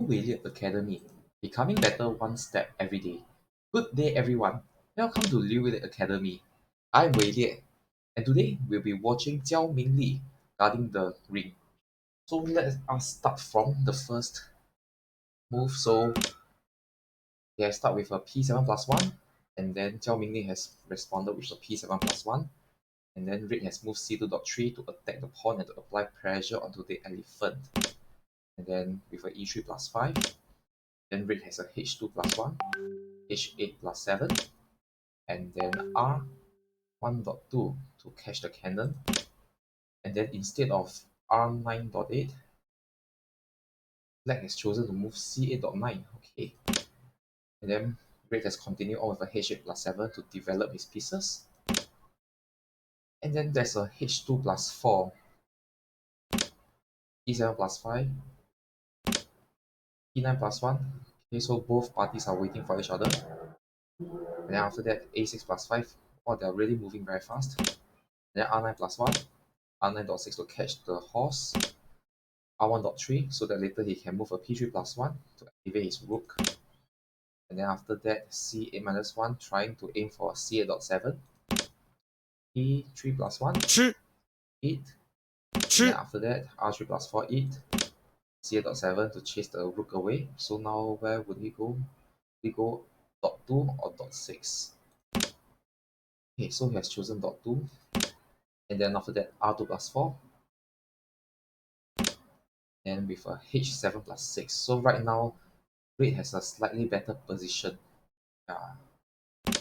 Weilie Academy, becoming better one step every day. Good day, everyone. Welcome to Weilie Academy. I'm Weilie, and today we'll be watching Jiao Mingli guarding the ring. So let us start from the first move. So I start with a p7 plus 1, and then Jiao Mingli has responded with a p7 plus 1, and then Red has moved c2.3 to attack the pawn and to apply pressure onto the elephant. And then with a e3 plus 5, then Red has a h2 plus 1, h8 plus 7, and then R 1.2 to catch the cannon. And then instead of R9.8, Black has chosen to move C8.9. Okay. And then Red has continued on with a H8 plus 7 to develop his pieces. And then there's a H2 plus 4, E7 plus 5, E9 plus 1. Okay, so both parties are waiting for each other. And then after that, A6 plus 5. Oh, they're really moving very fast. And then R9 plus 1, R9.6 to catch the horse, R1.3 so that later he can move a p3 plus 1 to activate his rook. And then after that, c8 minus 1, trying to aim for c8.7, p3 plus 1, 8. And then after that, r3 plus 4, 8, c8.7 to chase the rook away. So now where would he go? We go dot 2 or dot 6. Okay, so he has chosen dot 2. And then after that, r2 plus 4. And with a h7 plus 6. So right now, Red has a slightly better position. Yeah.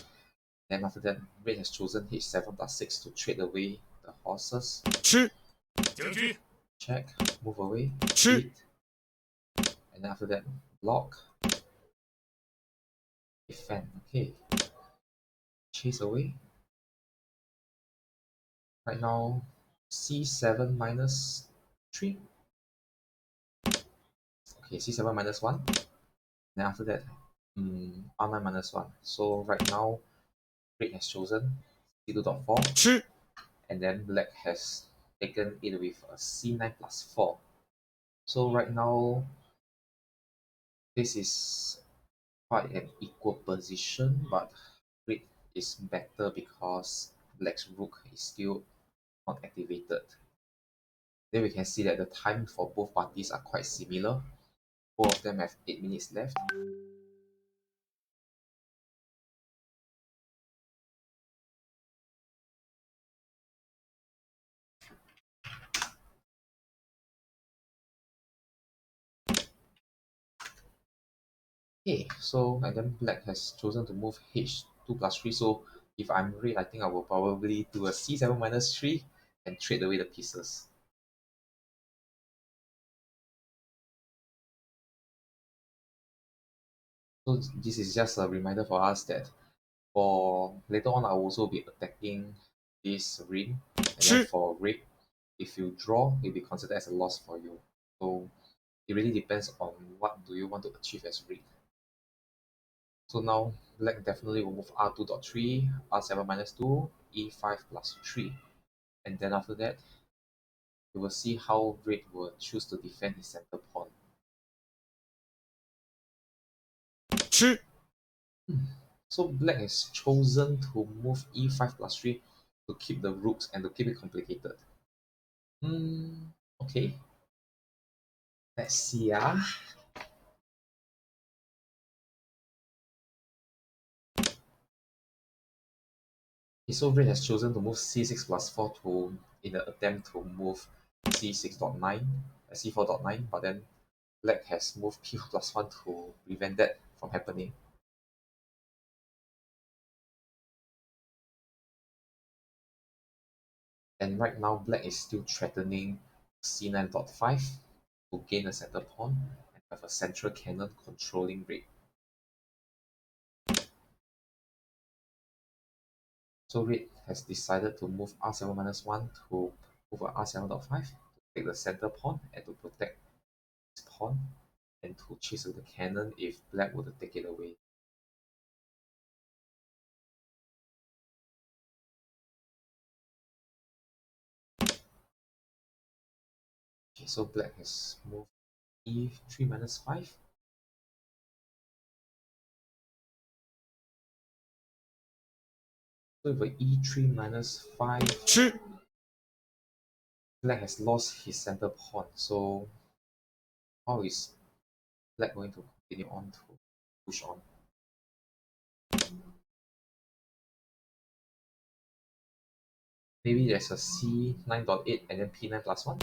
Then after that, Red has chosen h7 plus 6 to trade away the horses. Check, move away, 8. And then after that, block, defend. Okay, chase away. Right now, c7 minus 3. Okay, c7 minus 1. Then after that, r9 minus 1. So right now, Red has chosen c2.4. And then Black has taken it with a c9 plus 4. So right now, this is quite an equal position, but Red is better because Black's rook is still not activated. Then we can see that the time for both parties are quite similar. Both of them have 8 minutes left. Okay, so and then Black has chosen to move h2 plus 3. So if I'm Red, I think I will probably do a c7 minus 3 and trade away the pieces. So this is just a reminder for us that for later on, I will also be attacking this ring. And then for Red, if you draw, it will be considered as a loss for you. So it really depends on what do you want to achieve as Red. So now Black definitely will move r2.3, r7 minus 2, e5 plus 3. And then after that, you will see how Red will choose to defend his center pawn. So Black has chosen to move e5 plus 3 to keep the rooks and to keep it complicated. Okay. Let's see. Okay, so Red has chosen to move c6 plus 4 to in an attempt to move c6.9, c4.9, but then Black has moved p4 plus 1 to prevent that from happening. And right now, Black is still threatening c9.5 to gain a center pawn and have a central cannon controlling Red. So Red has decided to move r7 minus 1 to move a r7.5 to take the center pawn and to protect his pawn and to chase with the cannon if Black were to take it away. Okay, so Black has moved e3 minus 5 So with e3 minus 5,吃 black has lost his center pawn. So how is black going to continue on to push on? Maybe there's a c9.8 and then p9 plus 1.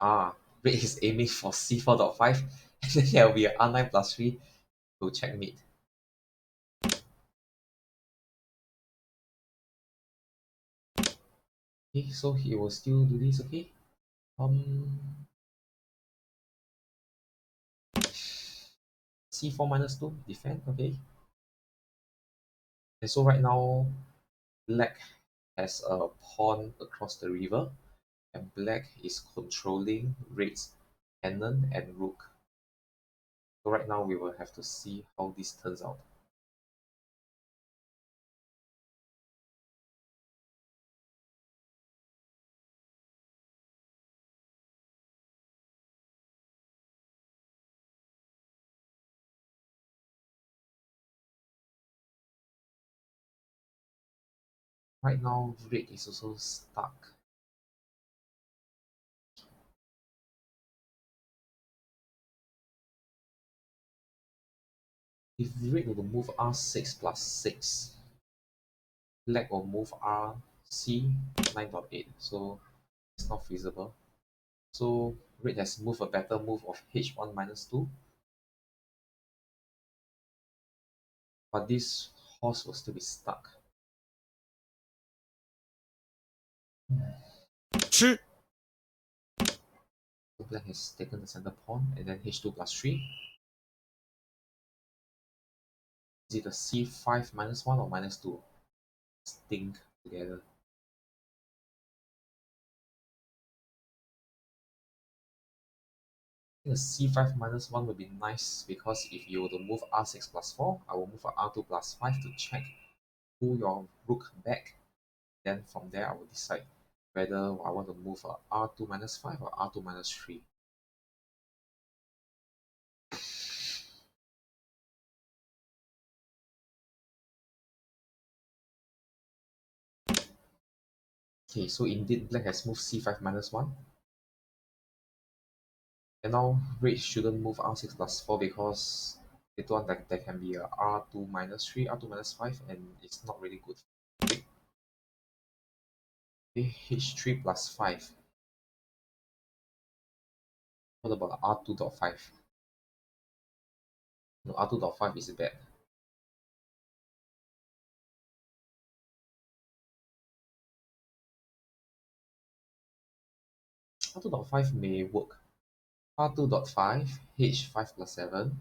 Ah, red is aiming for c4.5 and then there will be a r9 plus 3 to checkmate. Okay, so he will still do this, okay? C4 minus 2, defend, okay? And so right now, black has a pawn across the river, and black is controlling red's cannon and rook. So right now we will have to see how this turns out. Right now, red is also stuck. If red were to move r6 plus 6, black will move rc 9.8, so it's not feasible. So red has moved a better move of h1 minus 2, but this horse will still be stuck. 吃 So black has taken the center pawn and then h2 plus 3. Is it a c5 minus 1 or minus 2? Let's think together. I think a c5 minus 1 would be nice because if you were to move r6 plus 4, I will move a r2 plus 5 to check, pull your rook back. Then from there, I will decide whether I want to move a r2 minus 5 or r2 minus 3. Okay, so indeed black has moved c5 minus 1. And now red shouldn't move r6 plus 4 because they thought that there can be a r2 minus 3, r2 minus 5, and it's not really good. Okay, h3 plus 5. What about r2.5? No, r2.5 is bad. R2.5 may work. R2.5, h5 plus 7,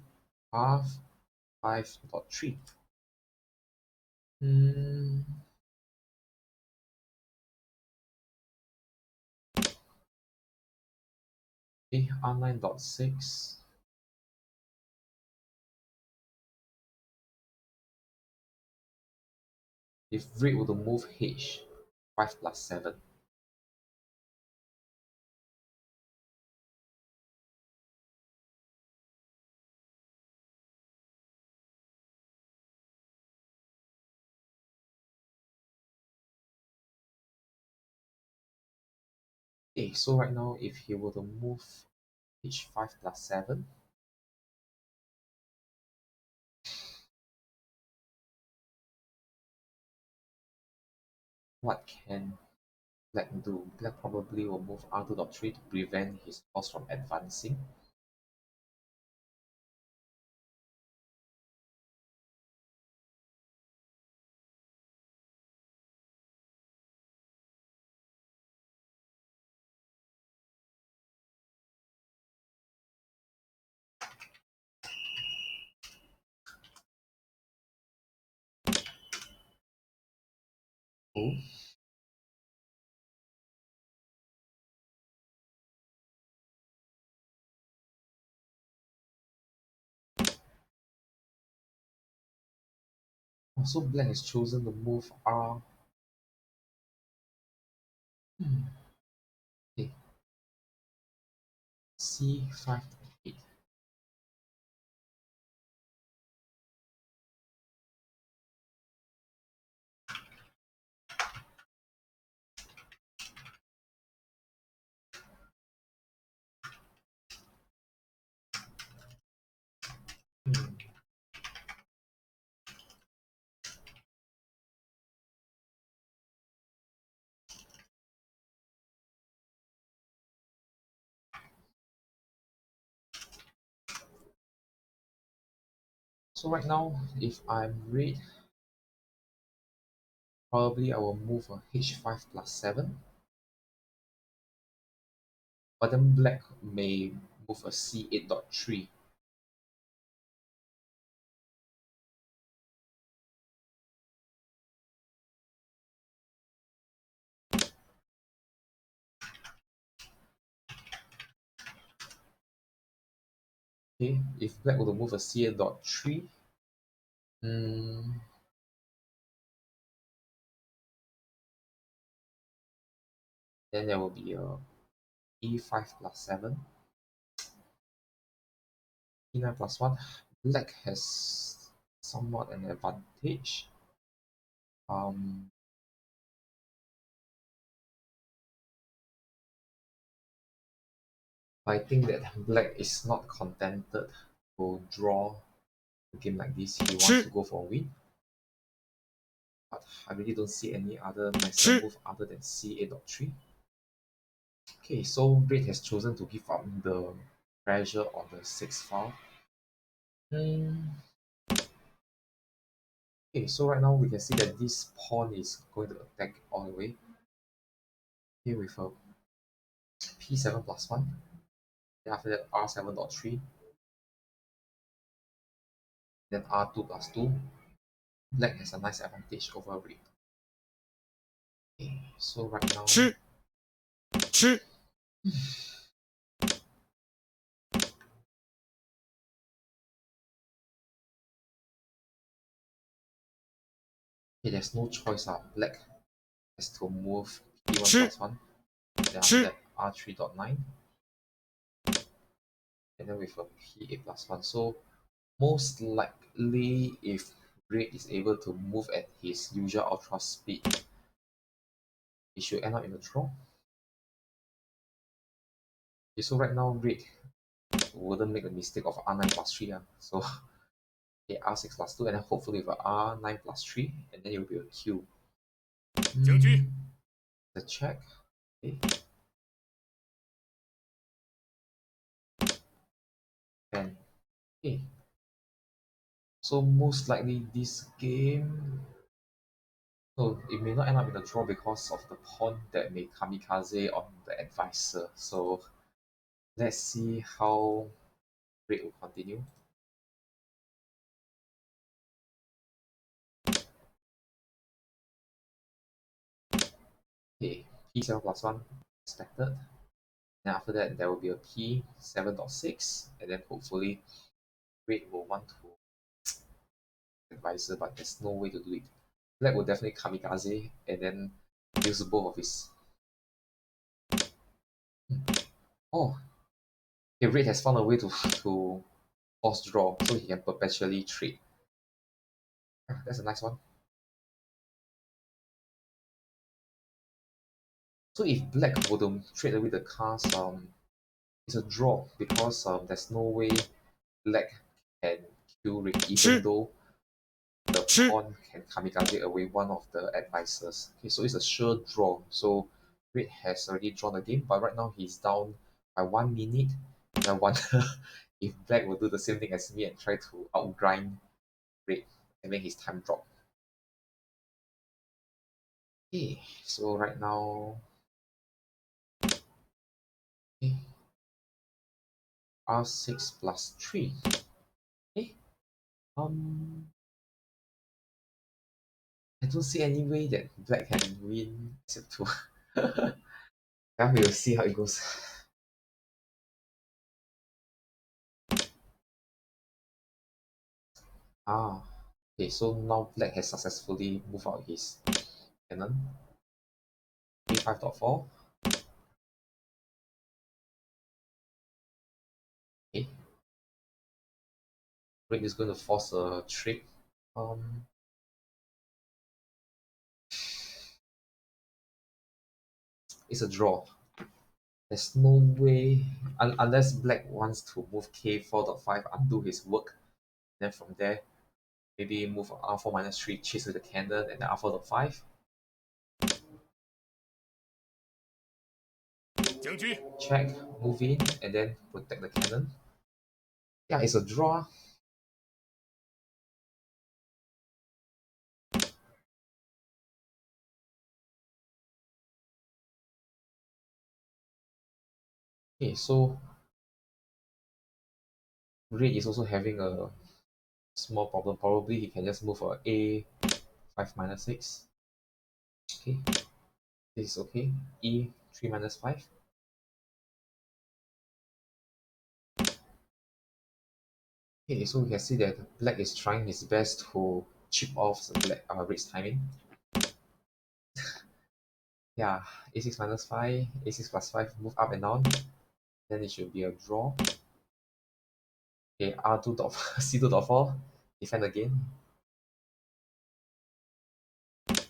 r5.3. Hmm. Okay, r9.6. If red were to move h, 5 plus 7. Okay, so right now if he were to move h5 plus 7, what can black do? Black probably will move r2.3 to prevent his horse from advancing. Oh, so black has chosen to move r. Okay, c5.8. So right now, if I'm red, probably I will move a h5 plus 7. But then black may move a c8.3. Okay, if black were to move a c8.3, mm, then there will be a e5 plus 7, e9 plus 1. Black has somewhat an advantage. Um, I think that black is not contented to draw a game like this. He wants to go for a win. But I really don't see any other nicer move other than c8.3. Okay, so red has chosen to give up the pressure on the 6th file. Okay, so right now we can see that this pawn is going to attack all the way. Here with a p7 plus 1. Then after that r7.3. Then r2 plus 2. Black has a nice advantage over red. Okay, so right now okay, there's no choice. Black has to move p1 plus 1. Then after that r3.9. And then with a p8 plus 1. So most likely if red is able to move at his usual ultra speed, he should end up in a draw. Okay, so right now red wouldn't make the mistake of r9 plus 3. So okay, r6 plus 2, and then hopefully with r9 plus 3, and then it will be a q. The check. Okay. And okay. So most likely this game, so it may not end up in a draw because of the pawn that may kamikaze on the advisor. So let's see how red will continue. Okay, p7 plus 1 expected. Then after that, there will be a p7.6, and then hopefully red will want to advisor, but there's no way to do it. Black will definitely kamikaze and then use both of his. Oh, okay, red has found a way to force draw, so he can perpetually trade. That's a nice one. So if black were to trade away the cars, it's a draw because there's no way black can kill red, even though the pawn can kamikaze away one of the advisors. Okay, so it's a sure draw. So red has already drawn the game, but right now he's down by 1 minute. And I wonder if black will do the same thing as me and try to outgrind red and make his time drop. Okay, so right now, okay, r6 plus 3. Okay, I don't see any way that black can win except to. Now we'll see how it goes. Ah, okay, so now black has successfully moved out his cannon. a5.4. Okay, red is going to force a trick. Um, it's a draw. There's no way, unless black wants to move k4.5, undo his work. Then from there, maybe move r4 minus 3, chase with the cannon, and then r4.5. Check, move in, and then protect the cannon. Yeah, it's a draw. Okay, so red is also having a small problem. Probably he can just move a 5 minus 6. Okay, this is okay. E 3 minus 5. Okay, so we can see that black is trying his best to chip off the red's timing. Yeah, a6 minus 5, a6 plus 5, move up and down. Then it should be a draw. Okay, r2 dot c2 dot 4, defend again.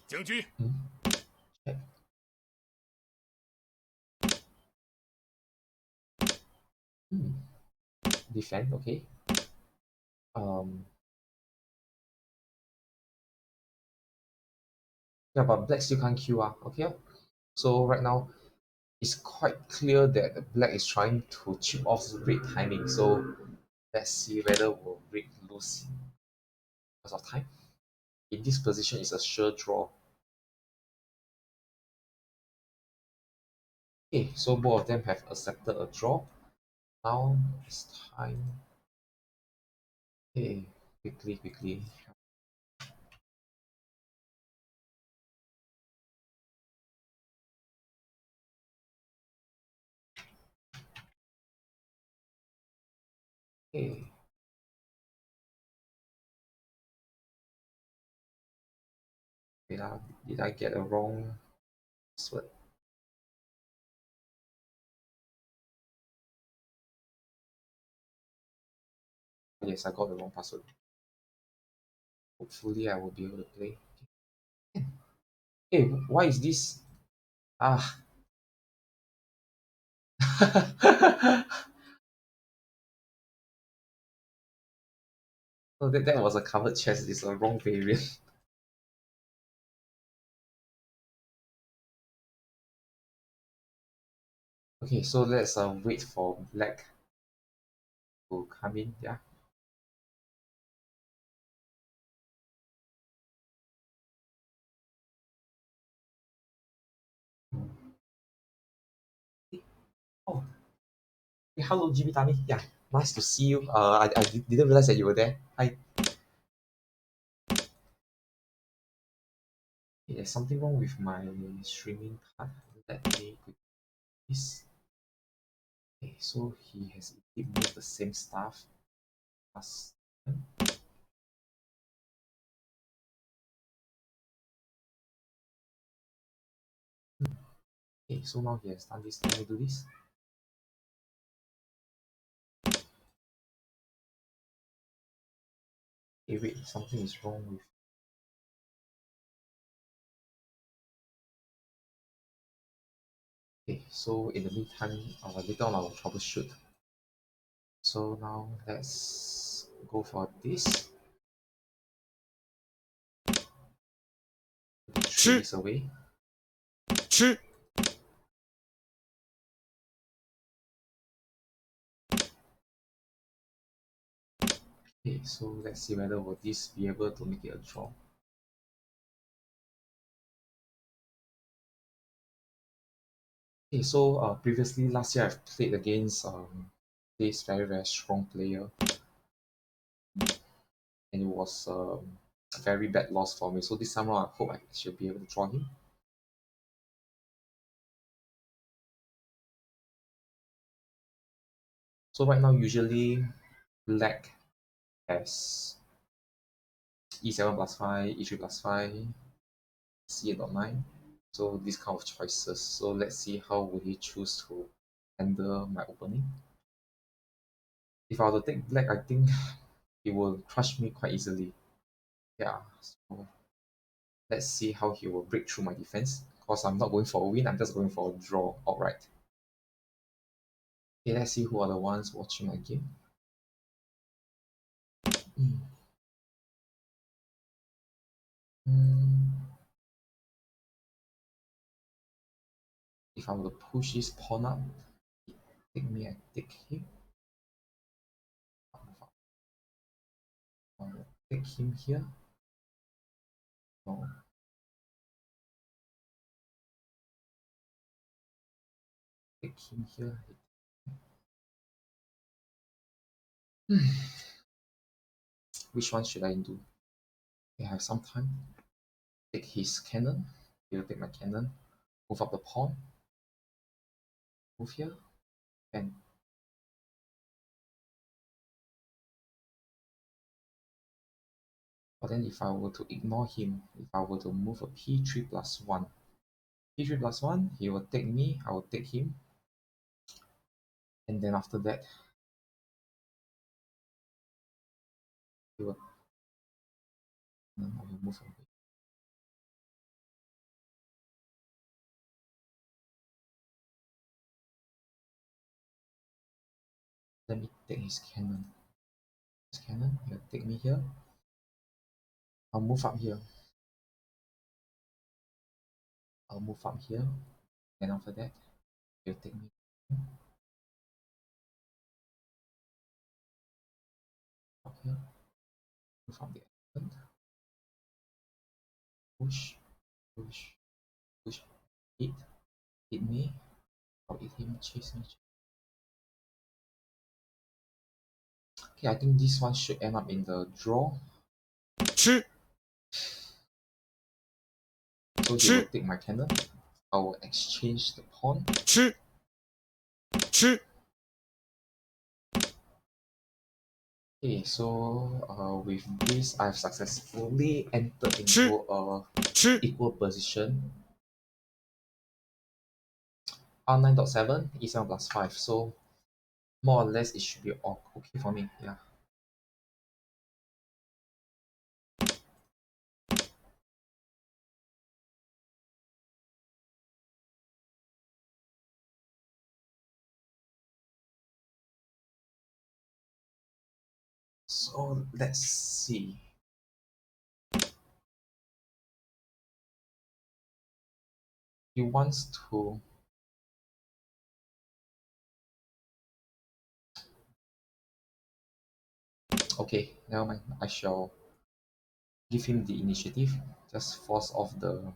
将军，Hmm, check. Hmm, defend, okay. Um, yeah, but black still can't queue. Okay. So right now, it's quite clear that black is trying to chip off the red timing. So let's see whether will red lose because of time. In this position, it's a sure draw. Okay, so both of them have accepted a draw. Now it's time. Okay, quickly. Okay. Wait, did I get a wrong password? Yes, I got the wrong password. Hopefully, I will be able to play. Hey, why is this? Ah. Oh, that was a covered chest. It's a wrong variant. Okay, so let's wait for black to come in. Yeah. Oh, hey, hello, GB Tami. Yeah, nice to see you. I didn't realize that you were there. Hi. Hey, there's something wrong with my streaming card. Let me quick this. Okay, so he has indeed moved the same stuff last time. Okay, so now he has done this. Let me do this. Hey, wait, something is wrong with. Okay, so in the meantime, later on I will troubleshoot. So now let's go for this. Throw 吃 this away. 吃 Okay, so let's see whether will this be able to make it a draw. Okay, so previously last year I've played against this very strong player, and it was a very bad loss for me. So this time around, I hope I should be able to draw him. So right now, usually black has e7 plus 5, e3 plus 5, c8.9. So these kind of choices. So let's see how will he choose to handle my opening. If I were to take black, I think he will crush me quite easily. Yeah, so let's see how he will break through my defense. Because I'm not going for a win, I'm just going for a draw outright. Okay, let's see who are the ones watching my game. Mm. Mm. If I were to push this pawn up, take me, I take him. Take him here. No. Take him here. Which one should I do? I have some time. Take his cannon. He will take my cannon. Move up the pawn. Move here. And but then if I were to ignore him, if I were to move a p3 plus 1, p3 plus 1, he will take me, I will take him. And then after that, he will, then I will move away. Let me take his cannon. His cannon, he'll take me here. I'll move up here. I'll move up here. And after that, he'll take me. Up here. Move up the island. Push, push, push. Hit, hit me. I'll hit him, chase me. Okay, I think this one should end up in the draw. 吃 So he will take my cannon. I will exchange the pawn. 吃 Okay, so with this, I've successfully entered into Sure. a Sure. equal position. R9.7, E7 plus 5. So more or less it should be all okay for me. Yeah. So let's see. He wants to. Okay, never mind. I shall give him the initiative. Just force off the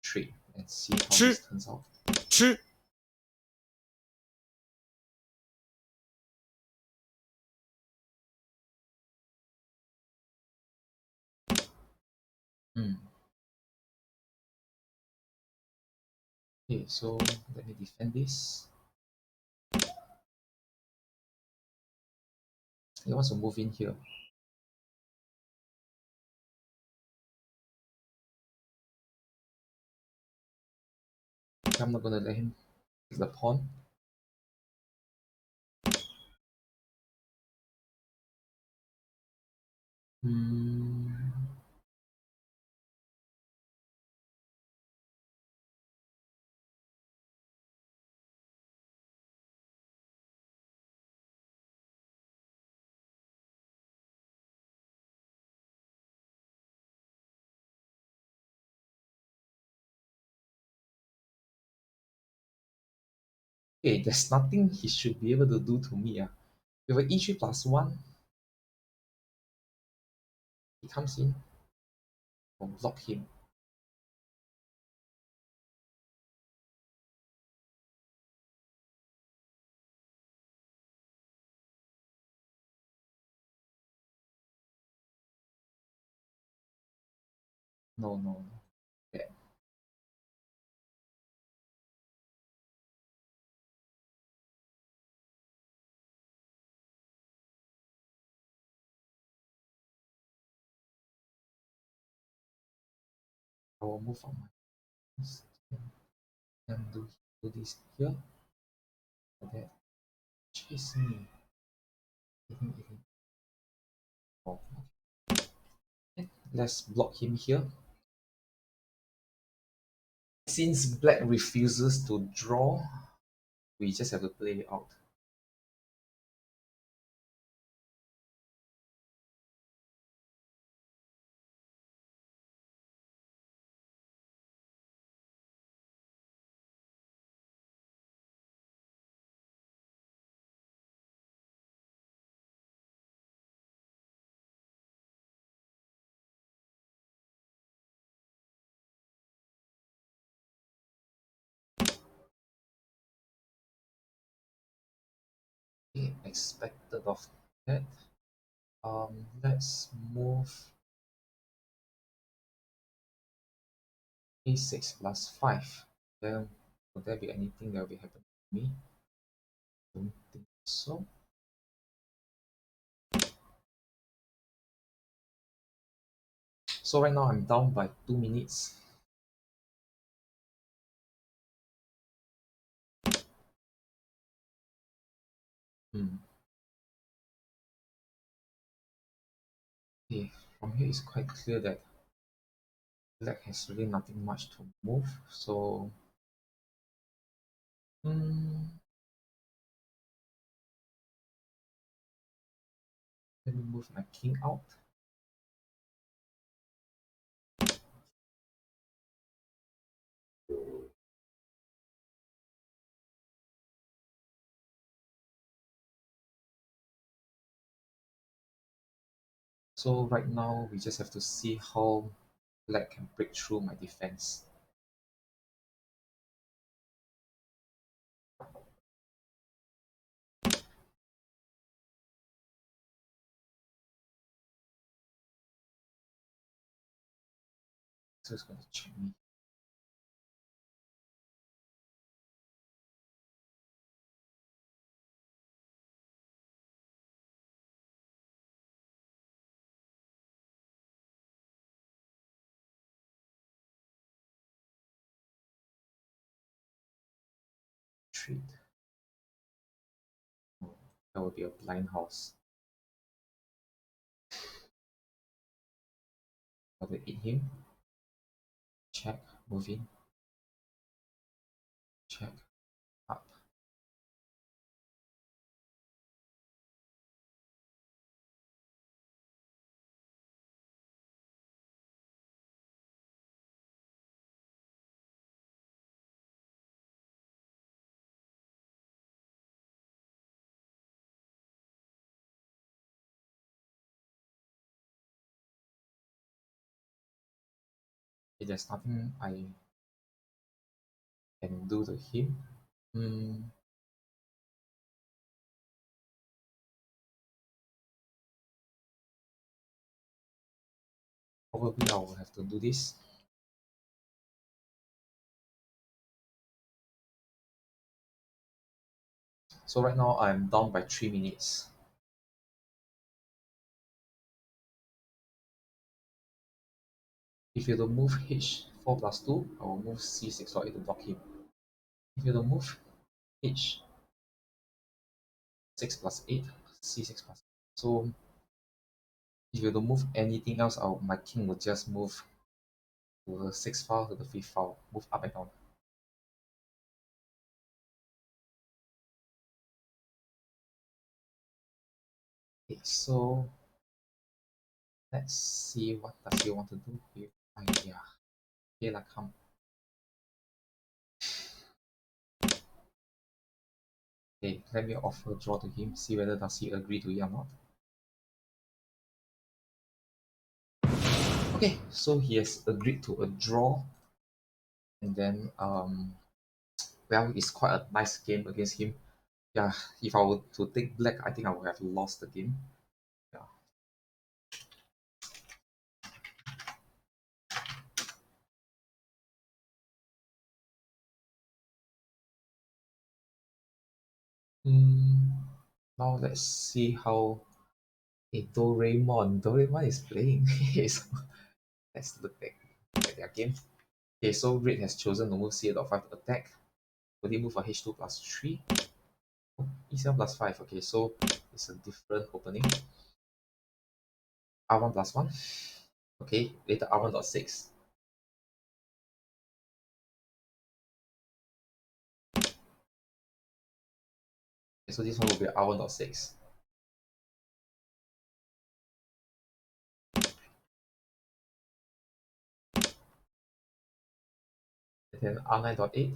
trade and see how Sure. this turns out. 吃 Hmm. Okay, so let me defend this. He wants to move in here. I'm not gonna let him take the pawn. Hmm. Okay, there's nothing he should be able to do to me. With an e3 plus 1, he comes in. I'll block him. No, no, no. Okay. I will move on my and do this here. Okay. Chase me. Hit him. Oh, okay. Let's block him here. Since black refuses to draw, we just have to play it out. expected of that. Let's move a6 plus 5. Then will there be anything that will be happening to me? Don't think so. So right now I'm down by 2 minutes. Hmm. Okay, from here it's quite clear that black has really nothing much to move. So let me move my king out. So right now we just have to see how black can break through my defense. So it's going to check me. Treat. Oh, that would be a blind house. I will eat him. Check. Move in. Check. Up. Okay, there's nothing I can do to him. Probably I will have to do this. So right now I'm down by 3 minutes. If you don't move h4 plus 2, I will move c6 or 8 to block him. If you don't move h6 plus 8, c6 plus 8. So if you don't move anything else, my king will just move to the 6th file to the 5th file, move up and down. Okay, so let's see what does he want to do with idea. Okay, like come. Okay, let me offer a draw to him, see whether does he agree to it or not. Okay, so he has agreed to a draw, and then well, it's quite a nice game against him. Yeah, if I were to take black, I think I would have lost the game. Yeah. Now let's see how Doraemon is playing. So let's look at their game. Okay, so red has chosen to move c8.5 to attack. Will he move for h2 plus 3? Oh, e7 plus 5. Okay, so it's a different opening. r1 plus 1. Okay, later r1.6. Okay, so this one will be r1.6. And then r9.8.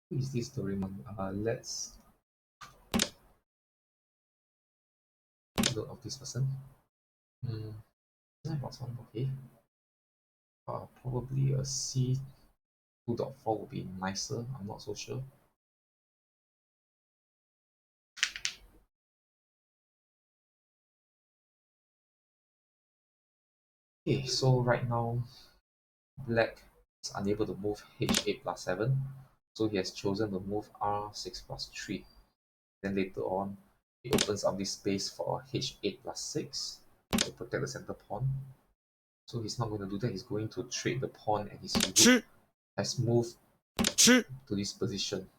Who is this Doraemon? Let's look of this person. 9 plus 1, okay. Probably a c2.4 would be nicer. I'm not so sure. Okay, so right now black is unable to move h8 plus 7, so he has chosen to move r6 plus 3. Then later on, he opens up this space for h8 plus 6 to protect the center pawn. So he's not going to do that, he's going to trade the pawn, and his rook 吃 has moved 吃 to this position.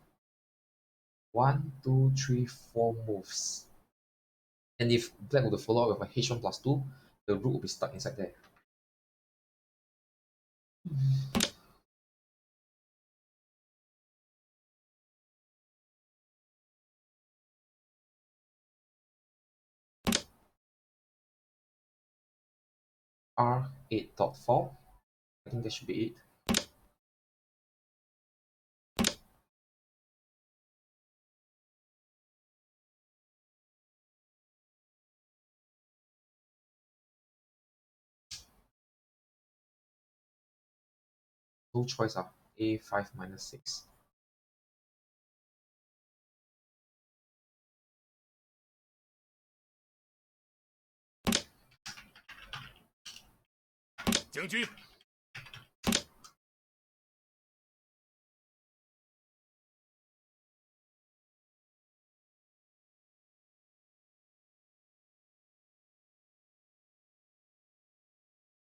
1, 2, 3, 4 moves. And if black were to follow up with a h1 plus 2, the rook will be stuck inside there. r8.4. I think that should be it. No choice ah. a5 minus 6. 将军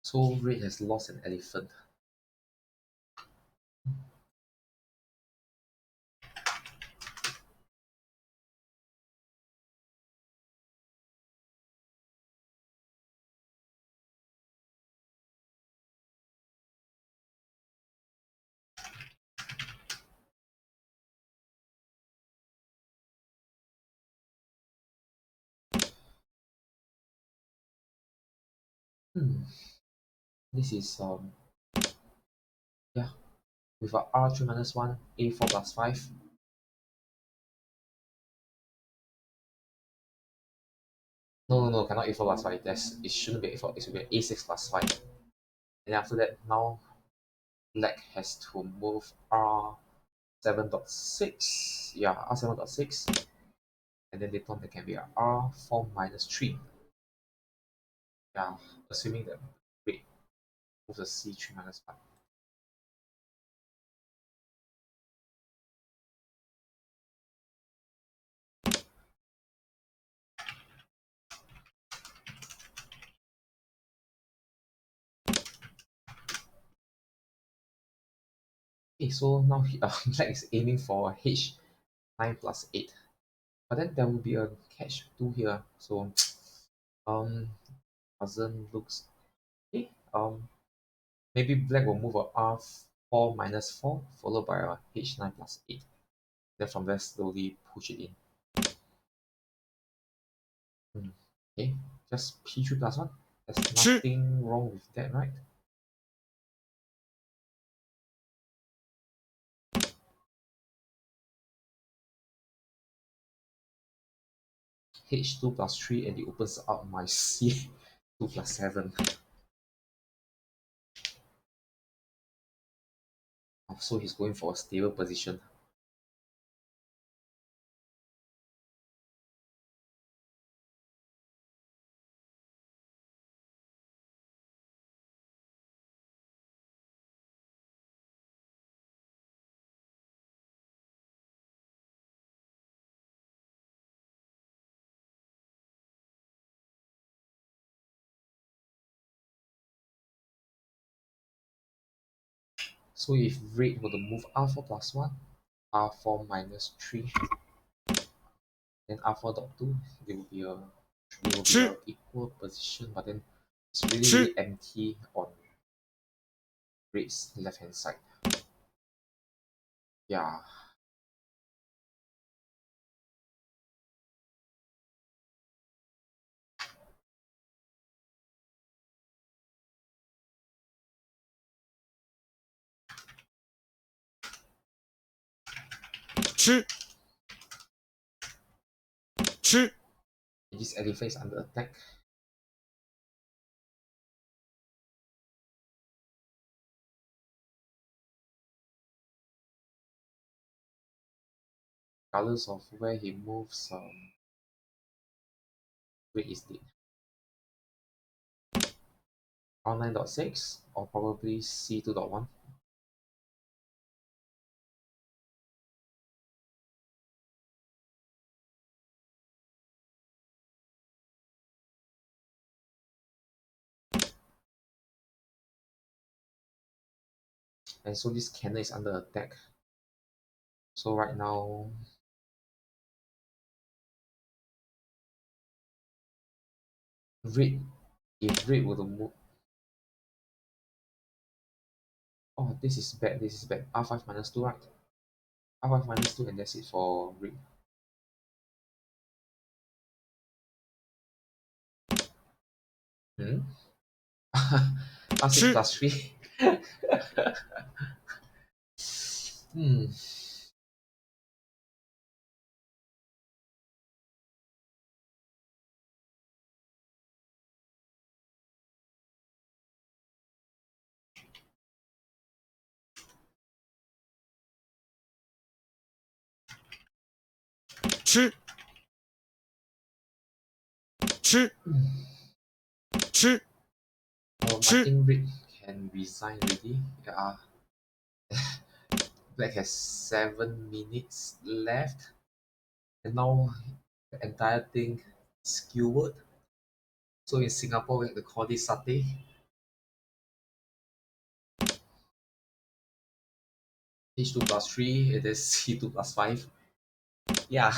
So red has lost an elephant. This is yeah, with a r3 minus 1, a4 plus 5. No, cannot a4 plus 5. It shouldn't be a4, it should be a6 plus 5. And after that, now black has to move r7.6. Yeah, r7.6. And then later on there can be a r4 minus 3. Yeah, assuming that red moves a c3 minus 1. Okay, so now black is aiming for h9 plus 8. But then there will be a catch 2 here. So um doesn't looks okay. Maybe black will move a r4 minus 4 followed by a h9 plus 8. Then from there slowly push it in. Okay, just p3 plus 1. There's 吃 nothing wrong with that, right? h2 plus 3, and it opens up my c2 plus 7. So he's going for a stable position. So if red were to move r4 plus 1, r4 minus 3, then r4 dot 2, there will be a 吃 equal position, but then it's really 吃 really empty on red's left hand side. Yeah, 吃吃 this elephant is under attack. Regardless of where he moves, red is dead. R9.6 or probably C2.1. And so this cannon is under attack. So right now, red, if red were to move, oh, this is bad, this is bad. R5 minus 2, right? R5 minus 2, and that's it for red. Hmm? R6 吃 plus 3. Hmm. 吃吃吃 I 吃 think red can resign already. Yeah, black has 7 minutes left. And now the entire thing is skewered. So in Singapore, we have to call this satay. H2 plus 3, it is C2 plus 5. Yeah.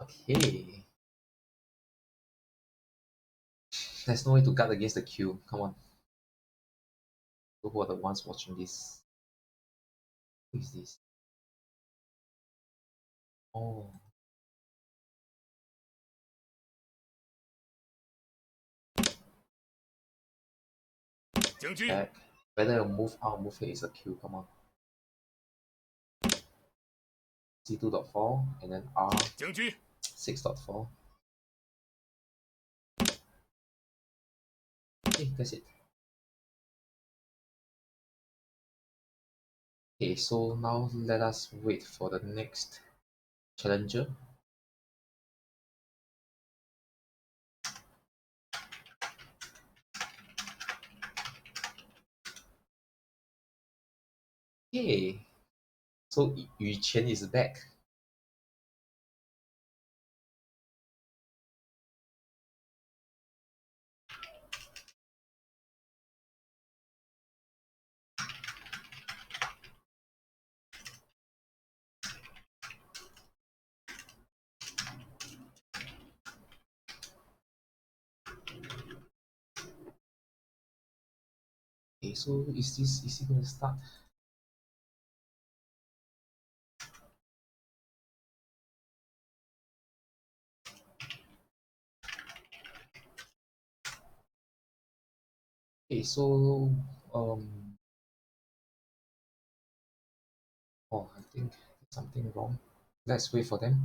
Okay. There's no way to guard against the Q. Come on. Who are the ones watching this? Who is this? Oh, 将军 back. Whether you move out, move here is a Q. Come on. C2.4 and then 将军 R6.4. Okay, that's it. Okay, so now let us wait for the next challenger. Okay, so Yu Qian is back. Okay, so is he gonna start? Okay, so um oh, I think something wrong. Let's wait for them.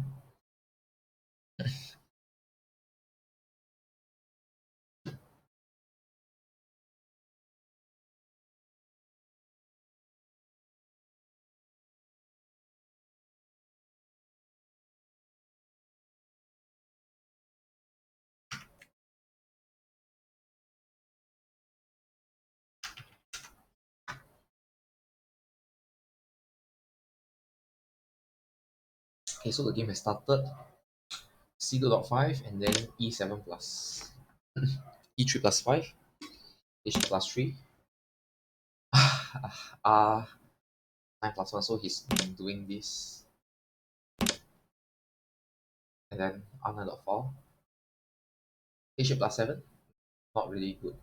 Okay, so the game has started. C2.5 and then E7 plus E3 plus 5, H2 plus 3, R9 plus 1. So he's doing this, and then R9.4, H8 plus 7, not really good.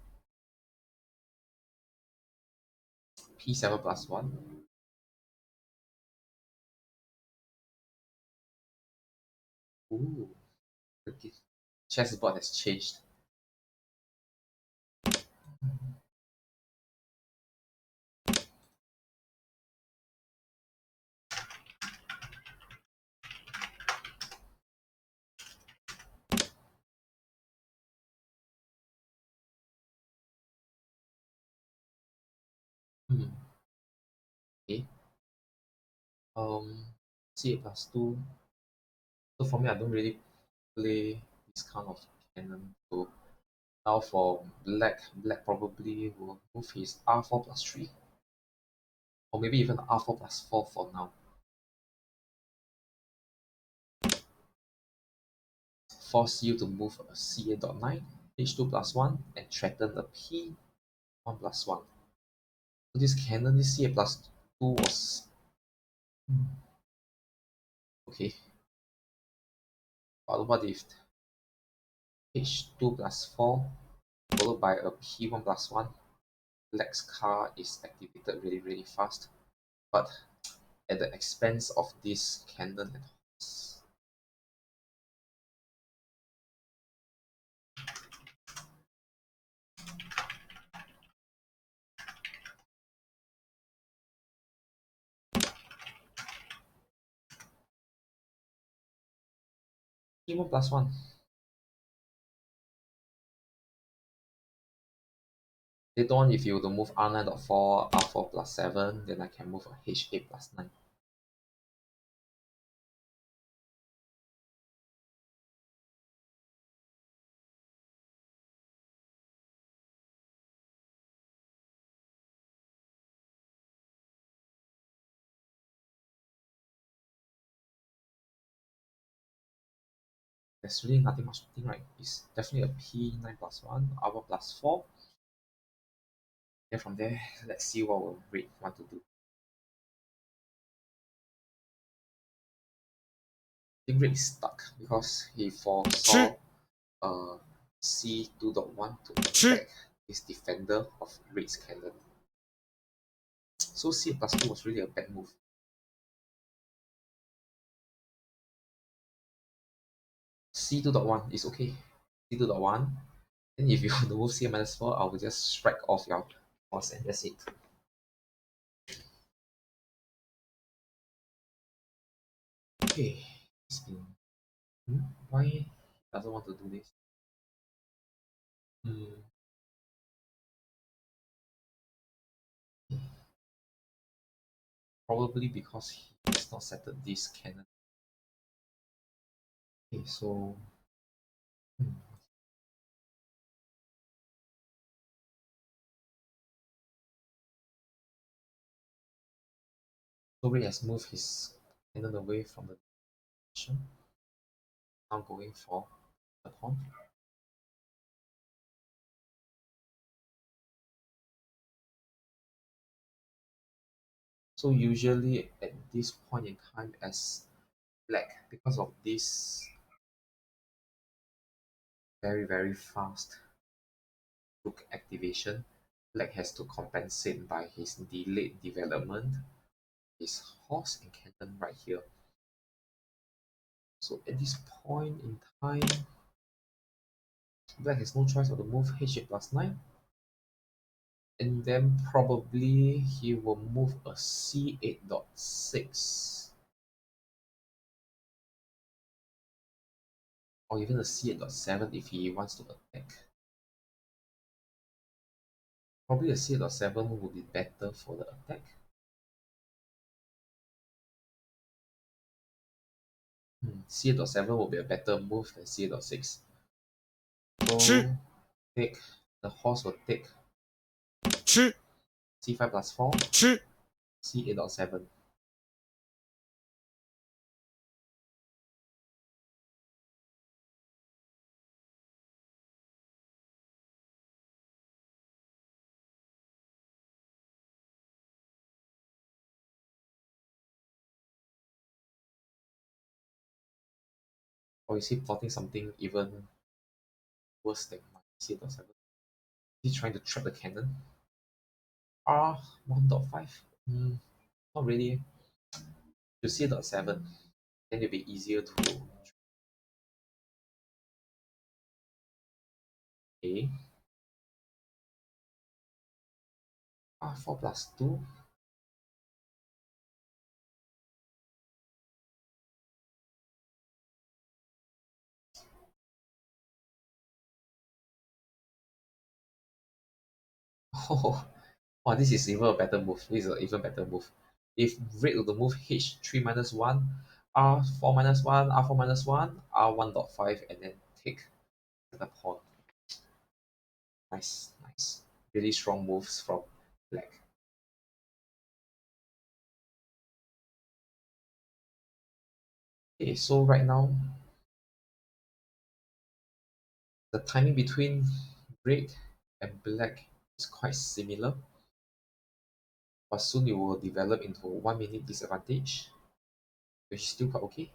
P7 plus 1. Ooh, the chessboard has changed. Hmm. Okay. C8 plus 2. So for me, I don't really play this kind of cannon. So Now for black probably will move his r4 plus 3, or maybe even r4 plus 4 for now. Force you to move a c8.9, h2 plus 1, and threaten the p1 plus 1. So this cannon, this c8 plus 2 was okay. But what if h2 plus 4 followed by a p1 plus 1? Black's car is activated really fast, but at the expense of this cannon and horse. P1 plus 1. Later on, if you were to move r9.4, r4 plus 7, then I can move a h8 plus 9. There's really nothing much to think, right? It's definitely a p9 plus 1, r1 plus 4. Then from there, let's see what will Red want to do. I think Red is stuck because he foresaw c2.1 to attack his defender of Red's cannon. So c plus 2 was really a bad move. c2.1 is okay. c2.1. Then if you want to move c minus 4, I will just strike off your horse and that's it. Okay. Why he doesn't want to do this? Probably because he has not settled this cannon. Okay, so Red has moved his cannon away from the position. Now going for the pawn. So usually at this point in time, as black, because of this very fast rook activation, black has to compensate by his delayed development, his horse and cannon right here. So at this point in time, black has no choice but to move h8 plus 9. And then probably he will move a c8.6. Or even a c8.7 if he wants to attack. Probably a c8.7 would be better for the attack. c8.7 will be a better move than c8.6. So take the horse will take c5 plus 4, c8.7. Or is he plotting something even worse than my c8.7? Is he trying to trap the cannon? R1.5? Not really. To c8.7, then it'll be easier to A. R4 plus 2. Oh, wow, this is even a better move. This is an even better move. If red were to move h3 minus 1, r4 minus 1, r4 minus 1, r1.5, and then take the pawn. Nice, nice. Really strong moves from black. Okay, so right now the timing between red and black is quite similar, but soon it will develop into a 1 minute disadvantage, which is still quite okay.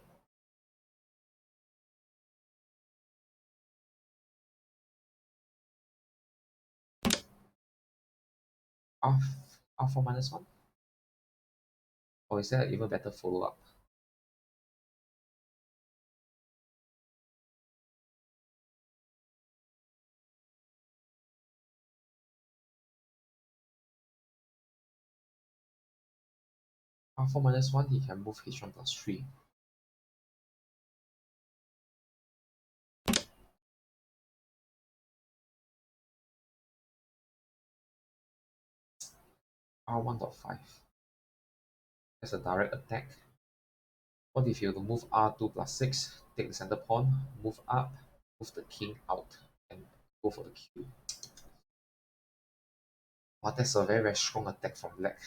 R, R4 minus 1? Or is there even better follow up? R4 minus 1, he can move H1 plus 3. R1.5. That's a direct attack. What if you were to move R2 plus 6, take the center pawn, move up, move the king out, and go for the Q? Wow, that's a very, very strong attack from black.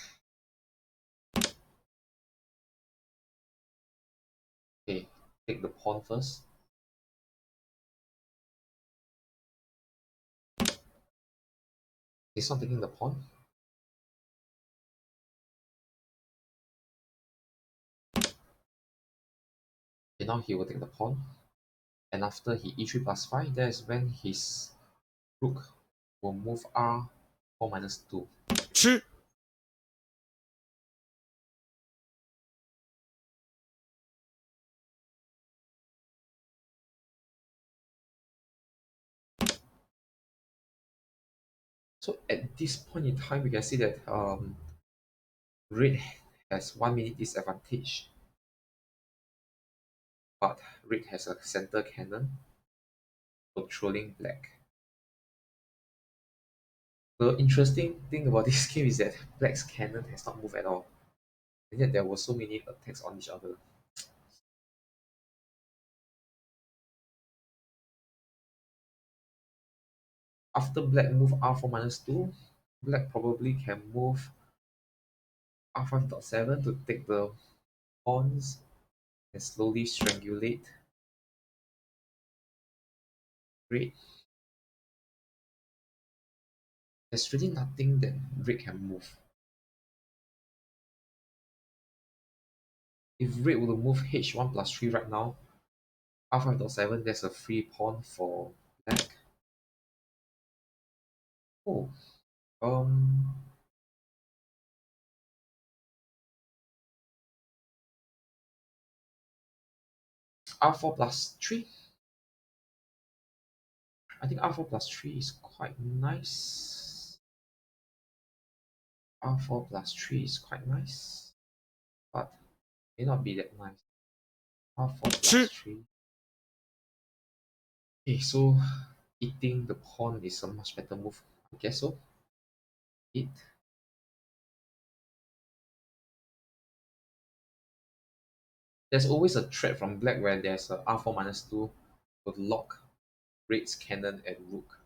Okay, take the pawn first. He's not taking the pawn. Okay, now he will take the pawn. And after he e3 plus 5, that is when his rook will move R4 minus 2. 吃 So at this point in time, we can see that red has 1 minute disadvantage, but red has a center cannon controlling black. The interesting thing about this game is that black's cannon has not moved at all, and yet there were so many attacks on each other. After black move R4 minus 2, black probably can move R5.7 to take the pawns and slowly strangulate red. There's really nothing that red can move. If red were to move H1 plus 3 right now, R5.7, there's a free pawn for black. Oh, um, R4 plus 3. I think R4 plus 3 is quite nice. R4 plus 3 is quite nice, but may not be that nice. R4 plus 吃 3. Okay, so eating the pawn is a much better move. I guess so. Eat. There's always a threat from black where there's a R4 minus 2 would lock red's cannon and rook.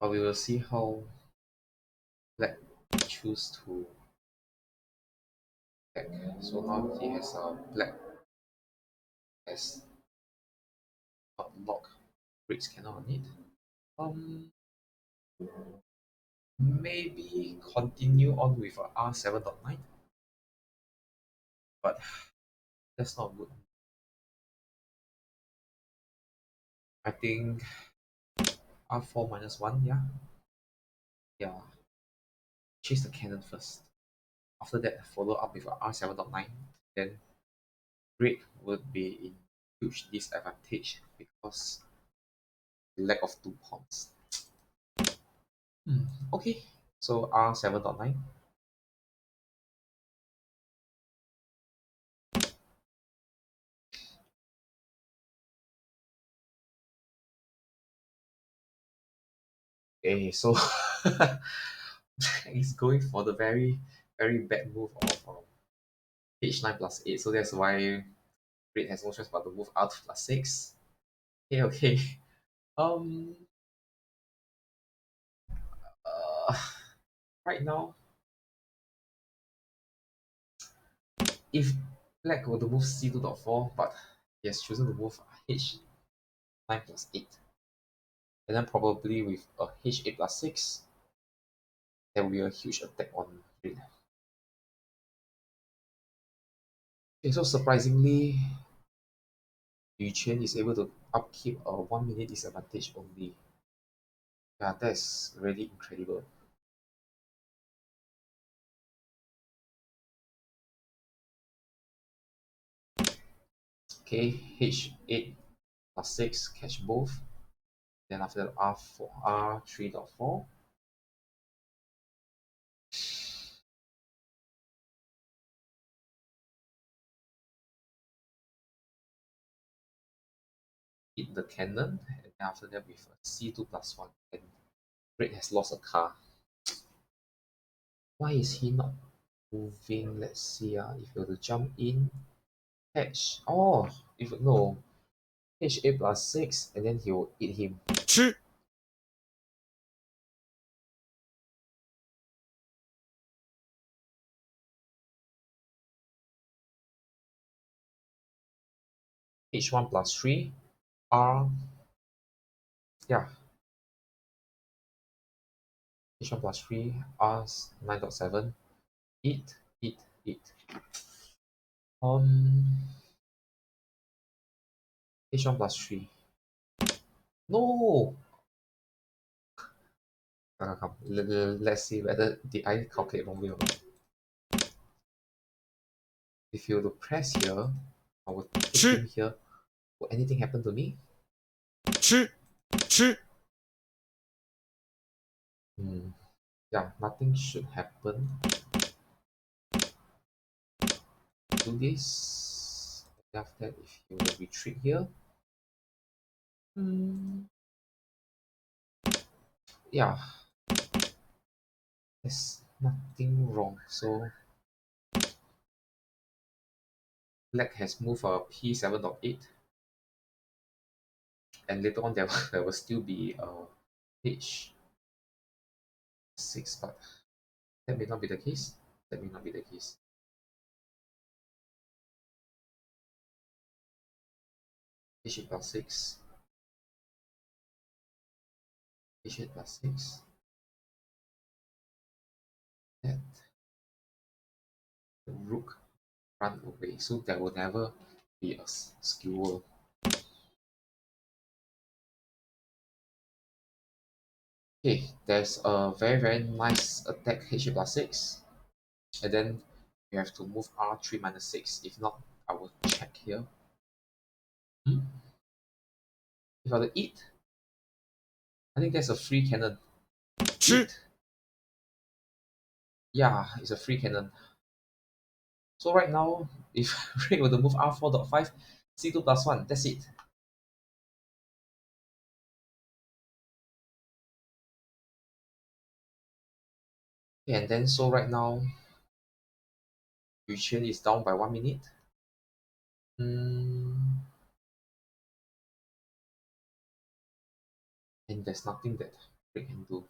But we will see how black choose to attack. So now he has a black has not lock red's cannon on it. Um, maybe continue on with a R7.9, but that's not good. I think R4 minus 1, yeah. Yeah, chase the cannon first. After that, follow up with a R7.9. Then red would be in huge disadvantage because lack of 2 pawns. Okay, so R7.9. Okay, so he's going for the very, very bad move of H9 plus 8. So that's why Red has no choice but to move R2 plus 6. Okay, okay. Um, uh, right now, if black were to move C2.4, but he has chosen to move H9 plus 8, and then probably with a H8 plus 6, there will be a huge attack on red. Okay, so surprisingly, Yu Chen is able to upkeep a 1 minute disadvantage only. Yeah, that's really incredible. Okay, H8 plus 6, catch both. Then after that, R4, R3.4. Hit the cannon, and then after that with a C2 plus 1. And red has lost a car. Why is he not moving? Let's see. If you were to jump in, catch. Oh, if no, H8 plus 6, and then he will eat him. 吃 H1 plus 3, R, yeah, H1 plus 3, R 9.7, eat, eat, eat. H1 plus 3. No! Come. Let's see whether did I calculate wrongly or not. If you were to press here, I will hit him 吃 here. Will anything happen to me? 吃吃 Yeah, nothing should happen. Do this. After that, if you will retreat here, yeah, there's nothing wrong. So black has moved a P7.8, and later on there will still be a H6, but that may not be the case. That may not be the case. H8 plus 6, H8 plus 6. That the rook run away, so there will never be a skewer. Okay, there's a very nice attack H8 plus 6, and then you have to move R3 minus 6. If not, I will check here. If I were to eat, I think that's a free cannon. 吃 Eat. Yeah, it's a free cannon. So right now, if Red were to move R4.5, C2 plus 1, that's it. Okay, and then so right now, Yu Chen is down by 1 minute. And there's nothing that Red can do.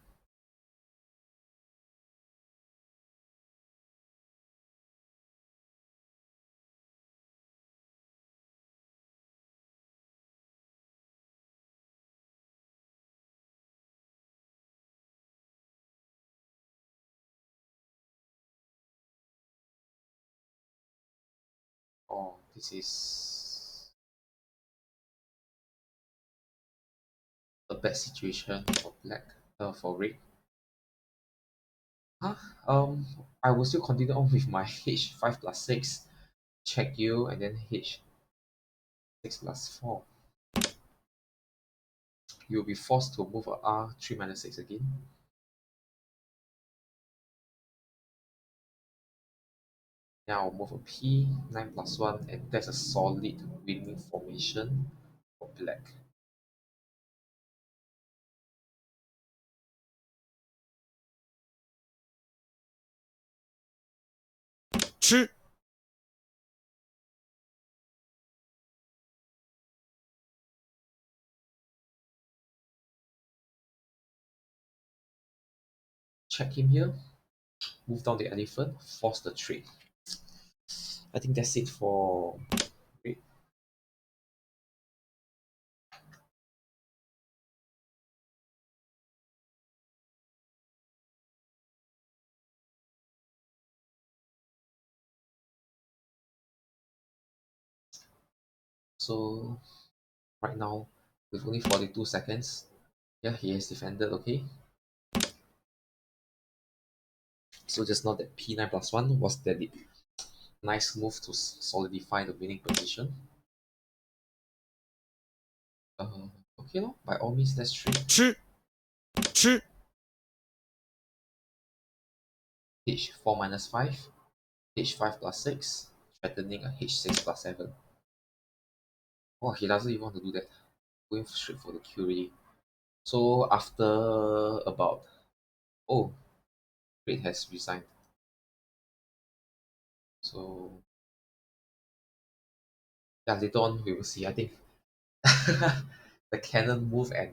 Oh, this is a bad situation for black, for red. Huh? I will still continue on with my H5 plus 6, check you, and then H6 plus 4. You'll be forced to move a R3 minus 6 again. Now I'll move a P9 plus 1, and that's a solid winning formation for black. 吃 check him here, move down the elephant, force the trade. I think that's it for Great. So right now, with only 42 seconds, yeah, he has defended okay. So just now that p9 plus 1 was that nice move to solidify the winning position. Uh, okay, no, by all means, let's trade. 吃吃 h4 minus 5, h5 plus 6, threatening a h6 plus 7. Oh, he doesn't even want to do that. Going straight for the Q already. So after about, oh, Great has resigned. So yeah, later on we will see. I think the cannon move and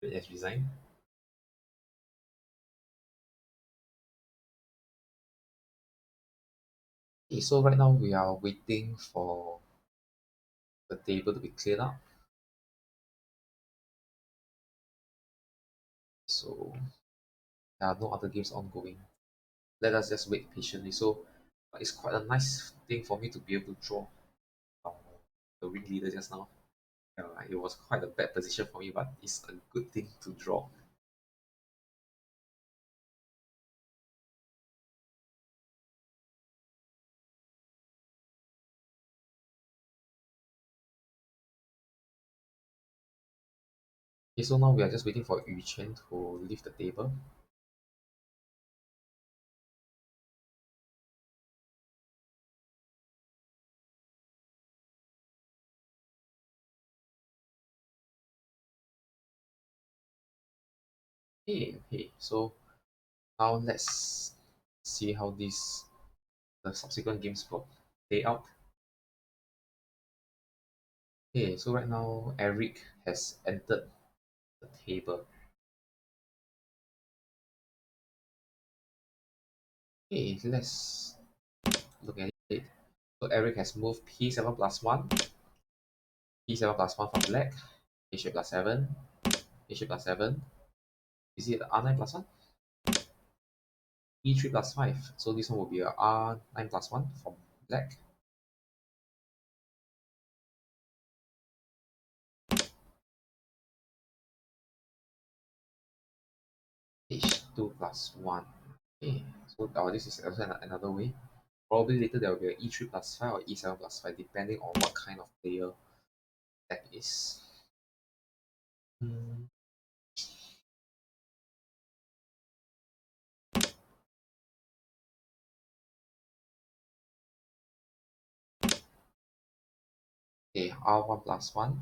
Great has resigned. Okay, so right now we are waiting for the table to be cleared up. So there are no other games ongoing. Let us just wait patiently. So it's quite a nice thing for me to be able to draw uh, the ringleader just now. It was quite a bad position for me, but it's a good thing to draw. Okay, so now we are just waiting for Yu Chen to leave the table. Okay, so now let's see how the subsequent games will play out. Okay, so right now Eric has entered the table. Okay, let's look at it. So Eric has moved p7 plus 1, p7 plus 1 for black, h8 plus 7, h8 plus 7. Is it r9 plus 1? e3 plus 5. So this one will be a r9 plus 1 from black. h2 plus 1. Okay, so this is also another way. Probably later there will be a e3 plus 5 or e7 plus 5, depending on what kind of player that is. Hmm. Okay, r1 plus 1.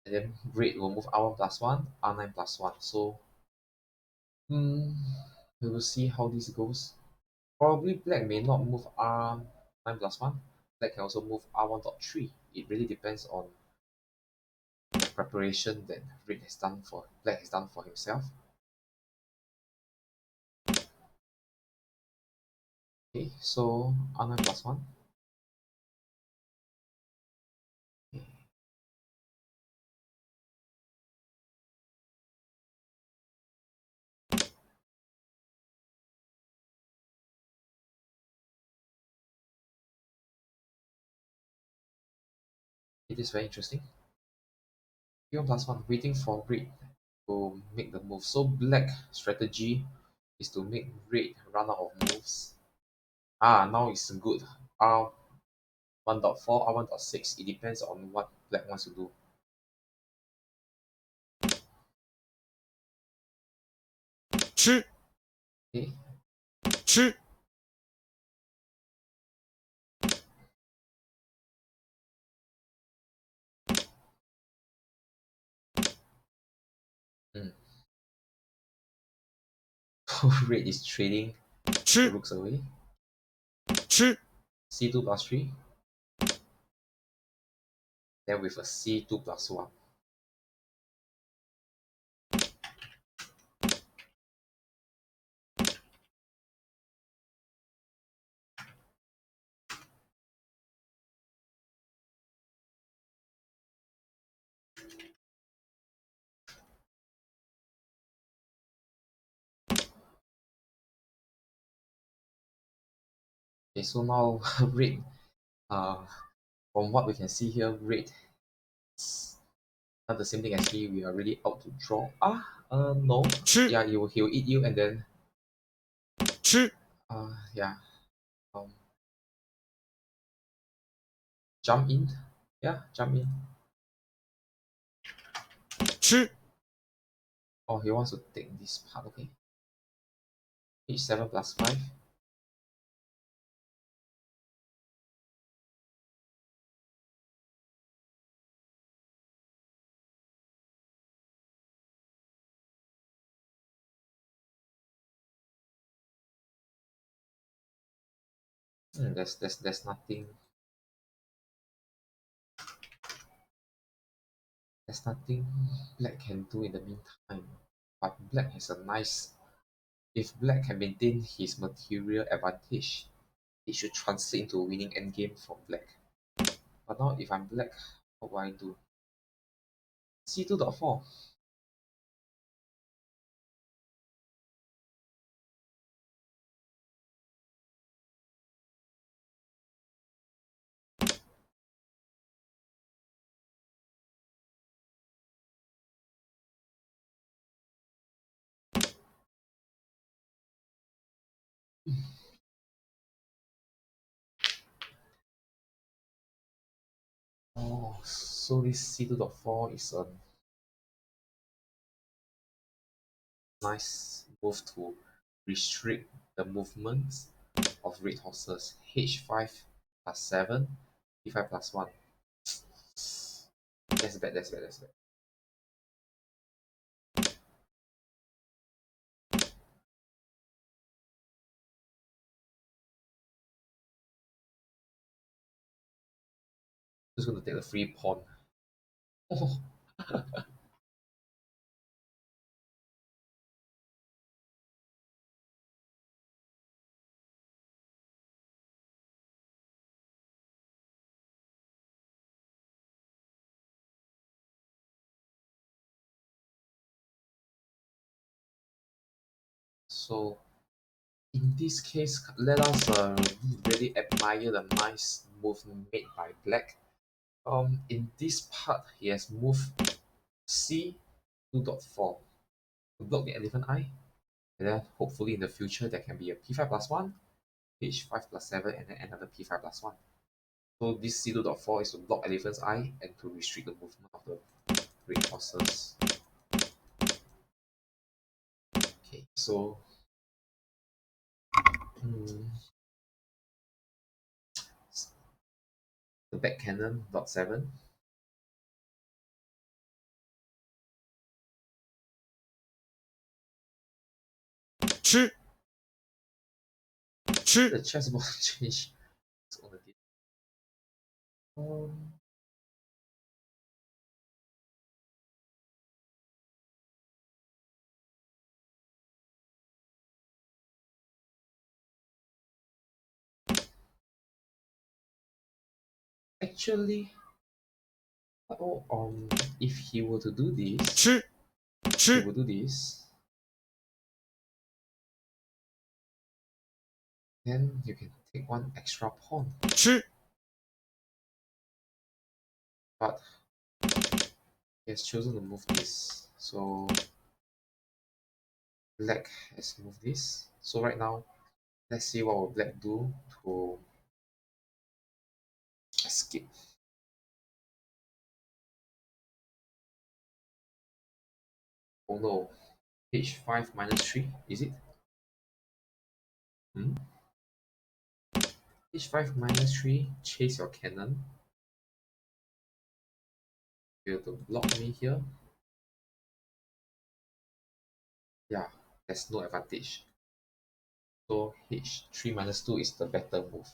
And then red will move r1 plus 1, r9 plus 1. So hmm, we will see how this goes. Probably black may not move r9 plus 1. Black can also move r1.3. It really depends on the preparation that black has done for himself. Okay, so r9 plus 1. Okay, it is very interesting. Q1 plus 1, waiting for red to make the move. So black strategy is to make red run out of moves. Now it's good. R1.4, R1.6. It depends on what black wants to do. 吃 Okay, 吃 mm. Red is trading the 吃 rooks away. 吃 C2 plus 3. Then with a C2 plus 1. Okay, so now red. From what we can see here, red is not the same thing as me. We are really out to draw. No. 吃 Yeah, he'll eat you and then 吃 yeah. Um, jump in. Yeah, jump in. 吃 Oh, he wants to take this part. Okay. H7 plus 5. There's nothing. There's nothing black can do in the meantime. But black has a nice. If black can maintain his material advantage, it should translate into a winning endgame for black. But now, if I'm black, what do I do? C2.4. Oh, so this C2.4 is a nice move to restrict the movements of red horses. H5 plus 7, D5 plus 1. That's bad, that's bad, that's bad. Just going to take the free pawn. Oh, so in this case, let us really admire the nice move made by black. In this part, he has moved C 2.4 to block the elephant eye, and then hopefully in the future there can be a P5 plus 1, H5 plus 7, and then another P5 plus 1. So this C2.4 is to block elephant's eye and to restrict the movement of the red horses. Okay, so hmm, the back cannon dot 7. 吃 The 吃 chessboard change is on the game. Um, Actually, oh, if he were to do this, 吃 he 吃 will do this, then you can take one extra pawn. 吃 But he has chosen to move this, so black has moved this. So right now, let's see what will black do to escape. Oh no, h5 minus 3, is it? Hmm? h5 minus 3, chase your cannon. You have to block me here. Yeah, there's no advantage. So h3 minus 2 is the better move.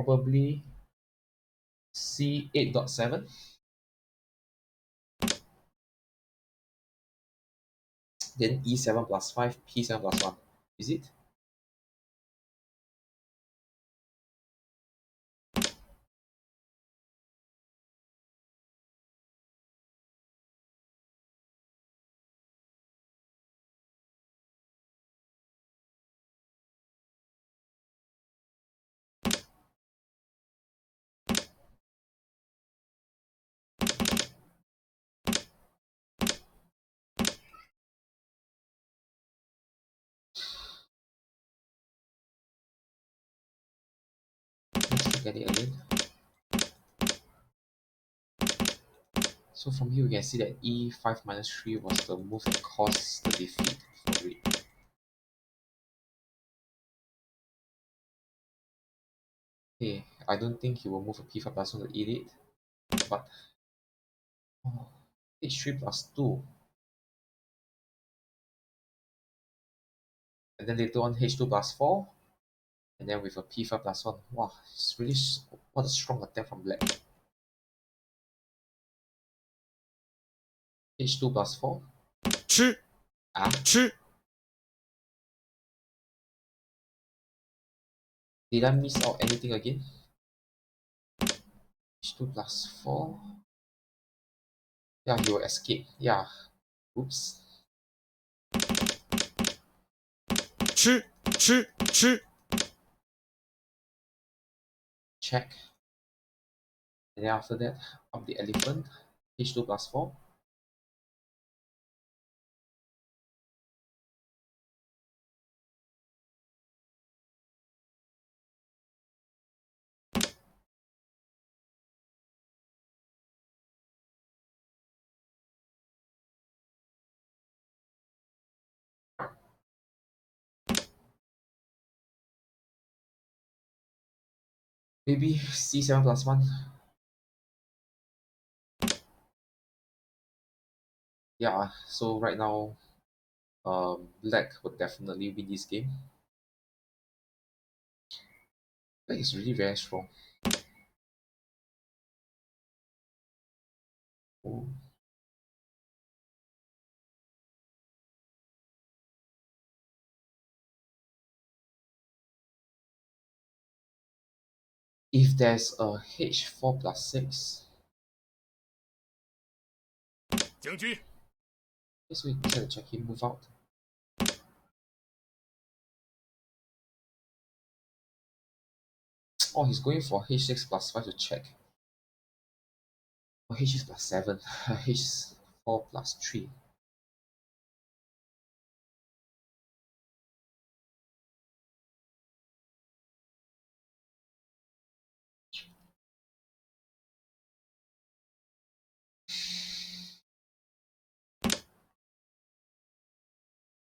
Probably C8.7. Then E7 plus 5, P7 plus 1. Is it? Let's look at it again. So from here we can see that E5 minus 3 was the move that caused the defeat for Reed. Okay, I don't think he will move a P5 plus 1 to eat it, but oh, H3 plus 2. And then later on H2 plus 4. And then with a P5 plus 1. Wow, it's really what a strong attack from black. H2 plus 4. 吃 Ah, 吃 did I miss out anything again? H2 plus 4. Yeah, he will escape. Yeah. Oops. 吃吃吃 Check. And then after that, up the elephant. H2 plus 4. Maybe C7 plus 1. Yeah, so right now, black would definitely win this game. Black is really very strong. Oh. If there's a H4 plus 6, 将军 this way we can check him move out. Oh, he's going for H6 plus 5 to check. Oh, H6 plus 7. H4 plus 3.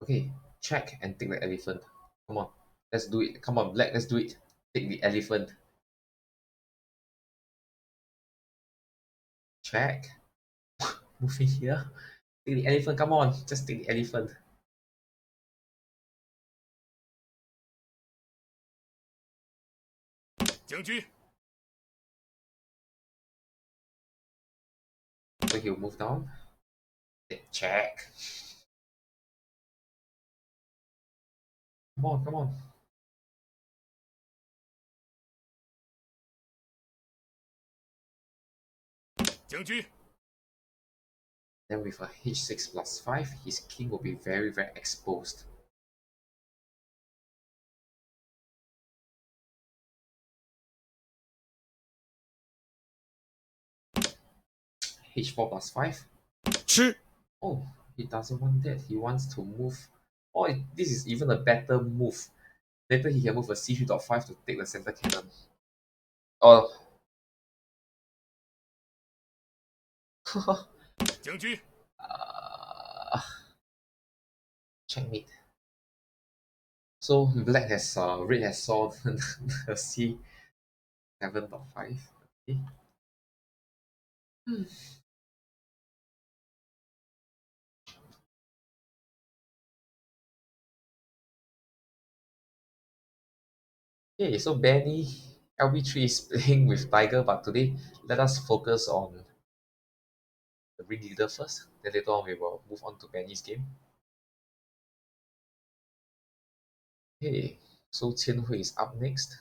Okay, check and take the elephant. Come on, let's do it. Come on, black, let's do it. Take the elephant. Check. Move in here. Take the elephant. Come on, just take the elephant. 将军 So he'll move down. Check. Come on, come on. 将军 Then with a H6 plus 5, his king will be very, very exposed. H4 plus 5. 吃 Oh, he doesn't want that. He wants to move. Oh, this is even a better move. Later he can move a C3.5 to take the center cannon. Oh, 将军 uh, checkmate. So black has red has saw the C7.5. Okay. Hmm. Okay, so Benny LB3 is playing with Tiger, but today let us focus on the ringleader first. Then later on we will move on to Benny's game. Okay, so Qianhui is up next.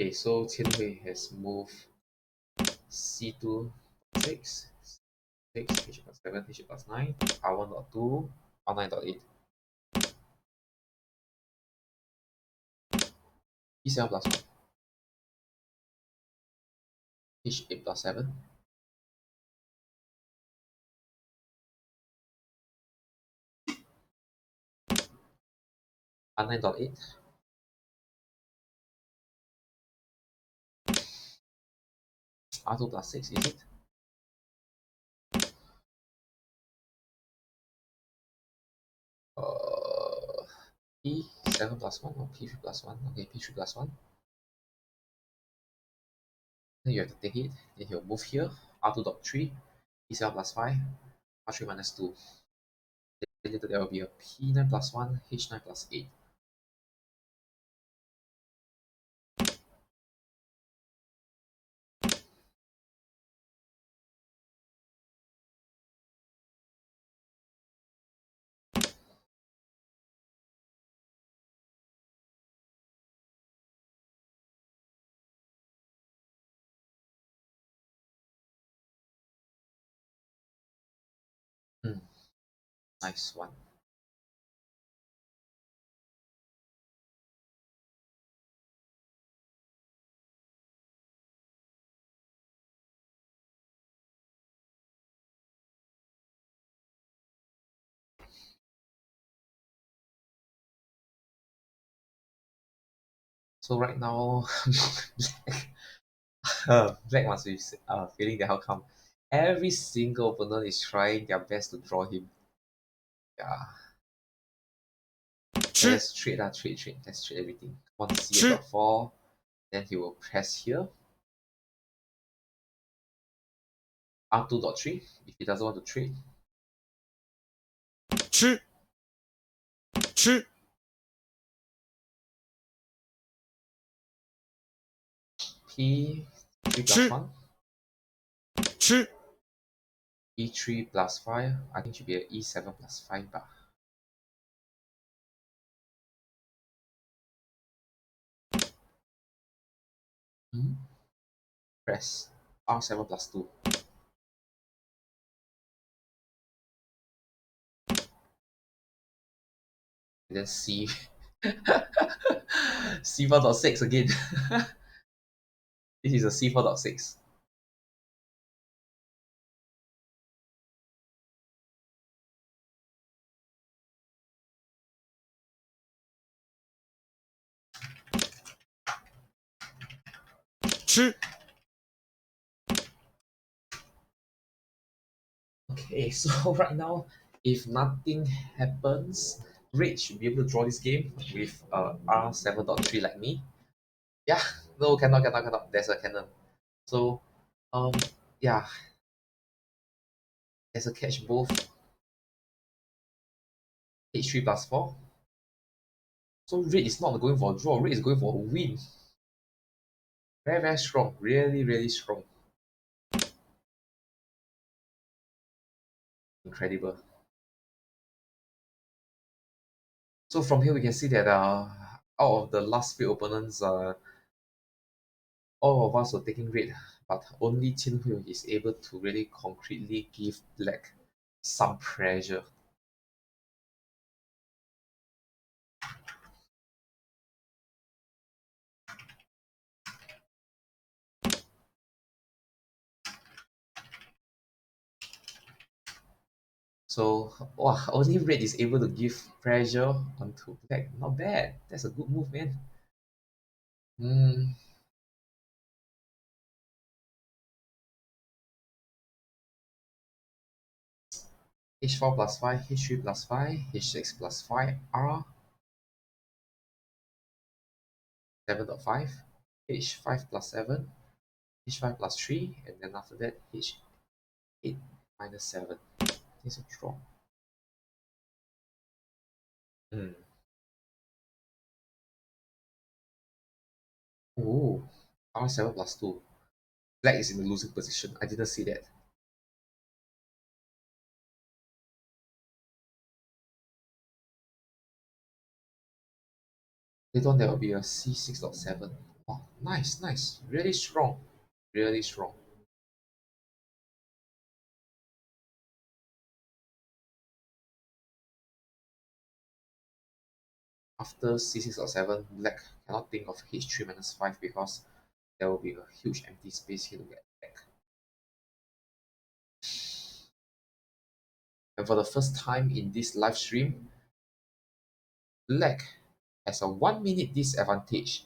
Okay, so Qianhui has moved C2 6, 6, H plus 7, H plus 9, R1.2, R9.8, E7 plus 1, H8 plus 7, R9.8, R2 plus 6, is it? P7 plus 1 or P3 plus 1? Okay, P3 plus 1. Then you have to take it. Then he'll move here. R2.3, P7 plus 5, R3 minus 2. Then later there will be a P9 plus 1, H9 plus 8. Hmm, nice one. So right now, Black must be feeling the outcome. Every single opponent is trying their best to draw him. Yeah,吃 let's trade that trade. Let's trade everything. One C吃 dot 4. Then he will press here. R2.3 if he doesn't want to trade. 吃吃 P3 plus 吃 1. 吃 E3 plus 5. I think should be a E7 plus 5 bar. Press R7 plus 2. And then C. C4.6 again. This is a C4.6. 吃 Okay, so right now, if nothing happens, Red should be able to draw this game with R7.3 like me. Yeah, no, cannot. There's a cannon. So, um, yeah, there's a catch both H3 plus 4. So Red is not going for a draw, Red is going for a win. Very strong, really strong. Incredible. So from here we can see that out of the last few opponents, all of us were taking red, but only Qin Hui is able to really concretely give black some pressure. So wow, only red is able to give pressure onto black. Not bad. That's a good move, man. Hmm. H4 plus 5, H3 plus 5, H6 plus 5, R 7.5, H5 plus 7, H5 plus 3, and then after that H 8 minus 7. This is a draw. Hmm. Oh, R7 plus 2. Black is in the losing position. I didn't see that. Later on, there will be a C6.7. Wow, nice, nice. Really strong. Really strong. After C6.7, black cannot think of H3 minus 5 because there will be a huge empty space here to get back. And for the first time in this live stream, black has a 1 minute disadvantage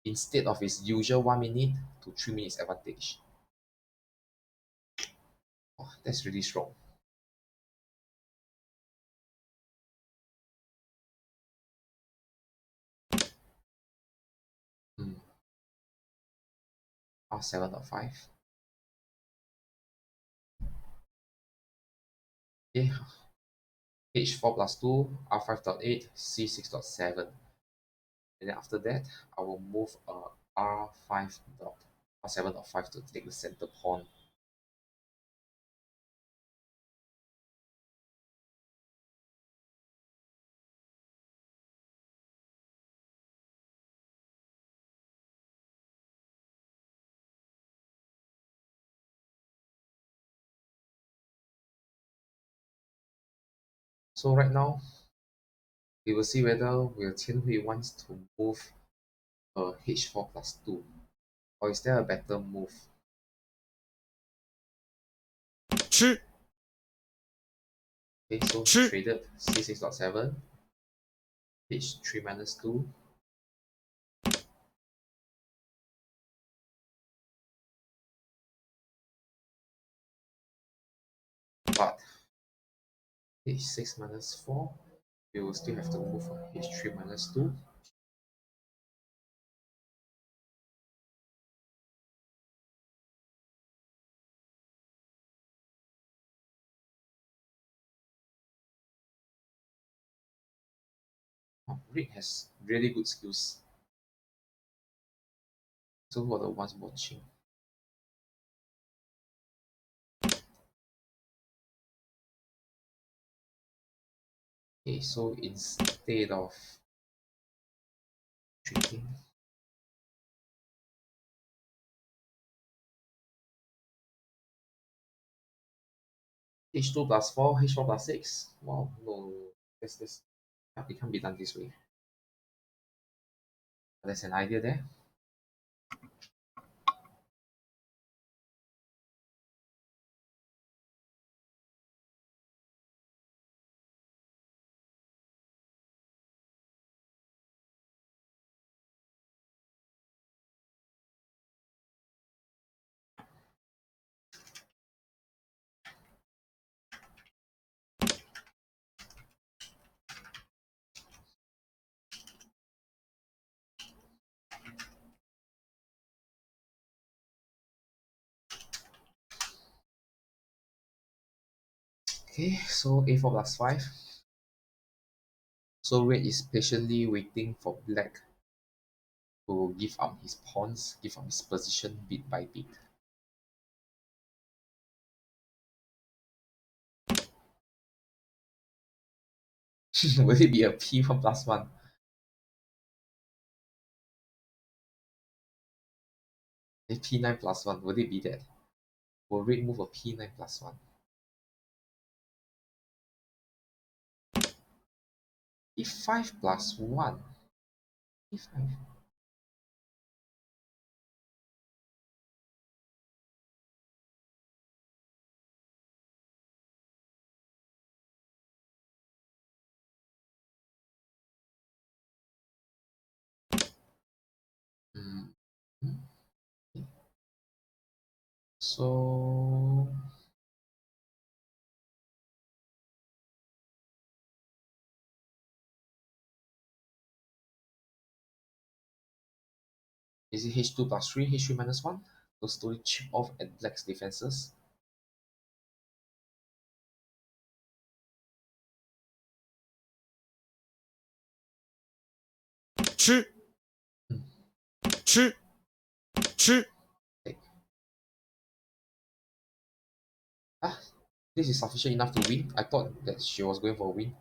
instead of its usual 1 minute to 3 minutes advantage. Oh, that's really strong. Hmm. R7.5. Okay. H4 plus 2, R5.8, C6.7. And then after that, I will move R5 dot R7.5 to take the center pawn. So right now, we will see whether Will Qianhui wants to move H4 plus 2, or is there a better move? 吃 Okay, so he 吃 traded C6.7, H3 minus 2, but H6 minus 4, we will still have to move H3 minus 2. Oh, Rick has really good skills. So for the ones watching. Okay, so instead of trading H2 plus 4, H4 plus 6. Wow, no, this it can't be done this way. There's an idea there. Okay, so A4 plus 5. So red is patiently waiting for black to give up his pawns, give up his position bit by bit. Will it be a P1 plus 1? A P9 plus 1? Will it be that? Will red move a P9 plus 1? E5 plus 1. E5. Mm. So is it H2 plus 3, H3 minus 1? To slowly chip off at black's defenses. 吃 Hmm. 吃吃 Take. Ah, this is sufficient enough to win. I thought that she was going for a win.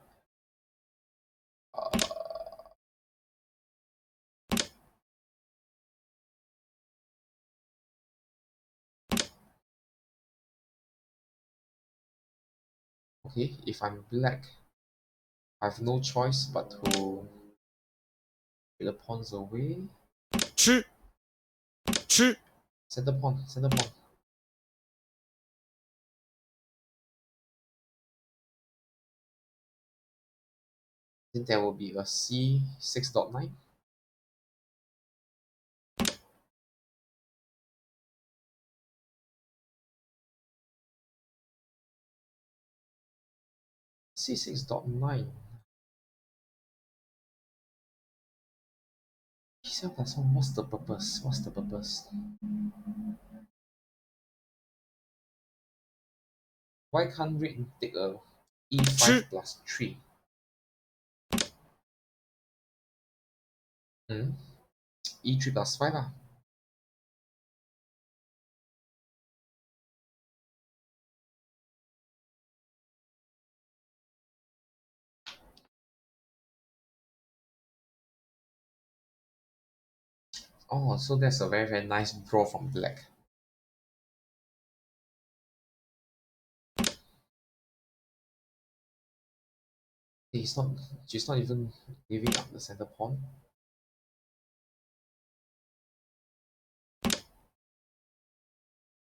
Okay, if I'm black, I have no choice but to take the pawns away. 吃 Center pawn, center pawn. Then there will be a c6.9. c6.9. p7+1. What's the purpose? What's the purpose? Why can't red take a e5 吃 plus 3? Hmm? e3 plus 5 ah. Oh, so that's a very, very nice draw from black. He's not, she's not even giving up the center pawn.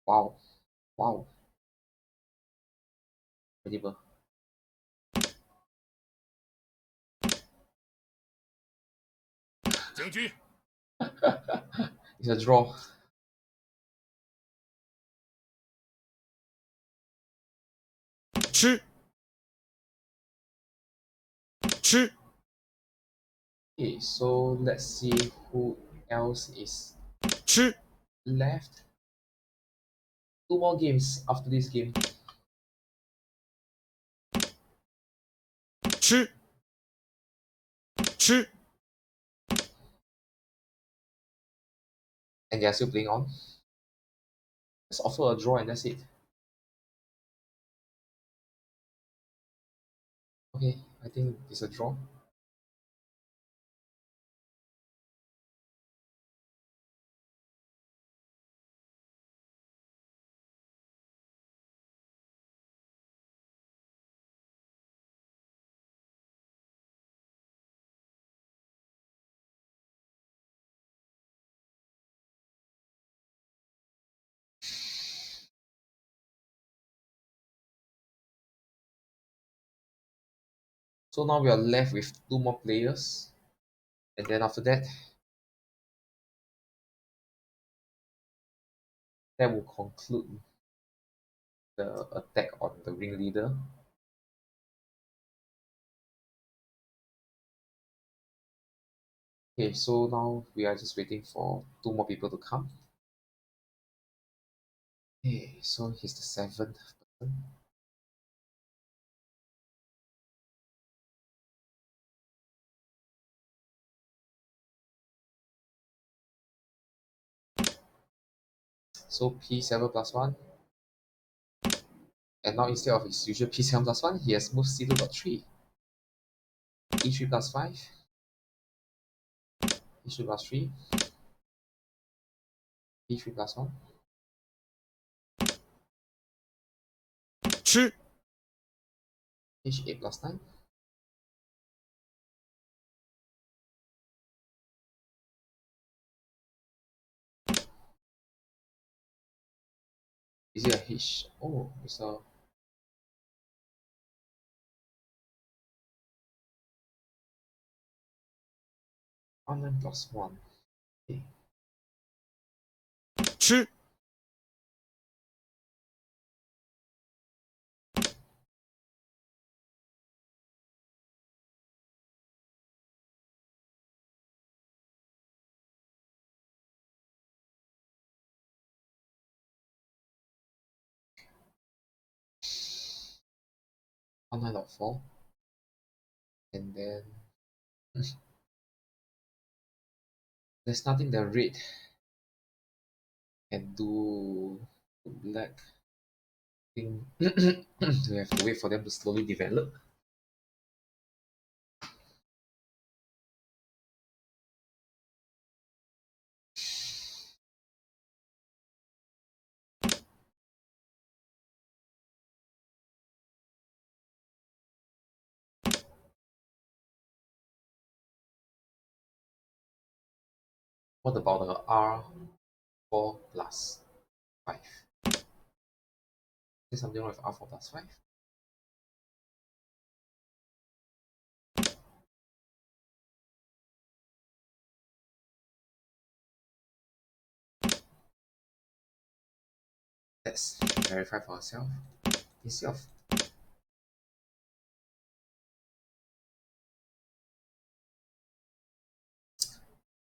Wow, wow. Incredible. 将军 It's a draw. 吃吃 Okay, so let's see who else is 吃 left. Two more games after this game. 吃吃 And they're still playing on. Let's offer a draw and that's it. Okay, I think it's a draw. So now we are left with two more players. And then after that, that will conclude the attack on the ringleader. Okay, so now we are just waiting for two more people to come. Okay, so he's the seventh person. So p7+1. And now instead of his usual p7+1, he has moved c2.3. e3 plus 5. e3 plus 3. e3 plus 1. 吃 h8 plus 9. Is it a h? Oh, it's a r9 plus 1. Okay. 吃 r9.4. And then There's nothing that red can do to black. I think we have to wait for them to slowly develop. What about the R4 plus 5? Is something wrong with R4 plus 5? Let's verify for ourselves. Instead of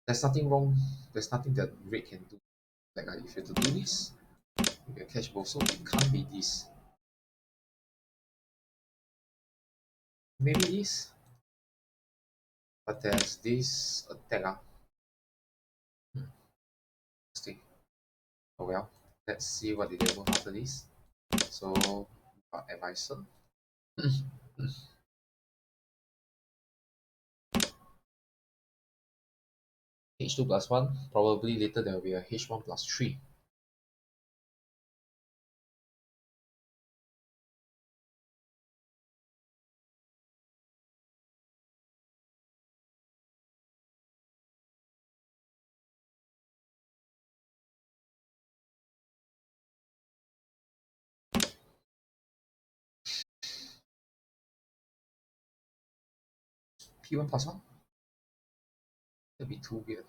there's nothing wrong, there's nothing that red can do. Like if you to do this, you can catch both, so it can't be this. Maybe this, but there's this attack. Hmm, interesting. Oh well, let's see what they do after this. So, advisor. H2 plus 1, probably later there will be a H1 plus 3. P1 plus 1? That'd be too weird.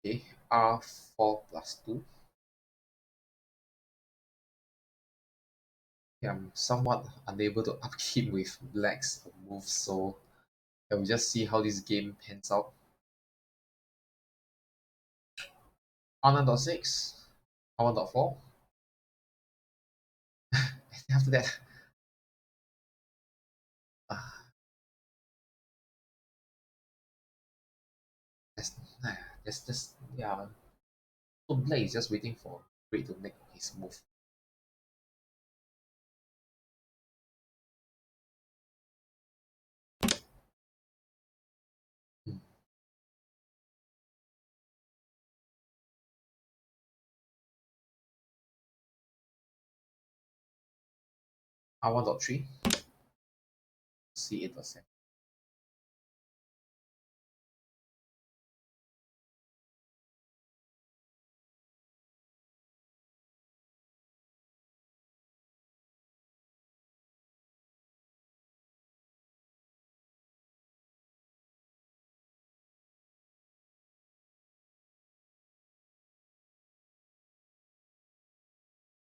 Okay, R4 plus 2. Okay, I'm somewhat unable to upkeep with black's moves, so I will just see how this game pans out. R9.6, R1.4. And after that, uh, that's, that's yeah. So black is just waiting for Red to make his move. Hmm. R1.3, C8%.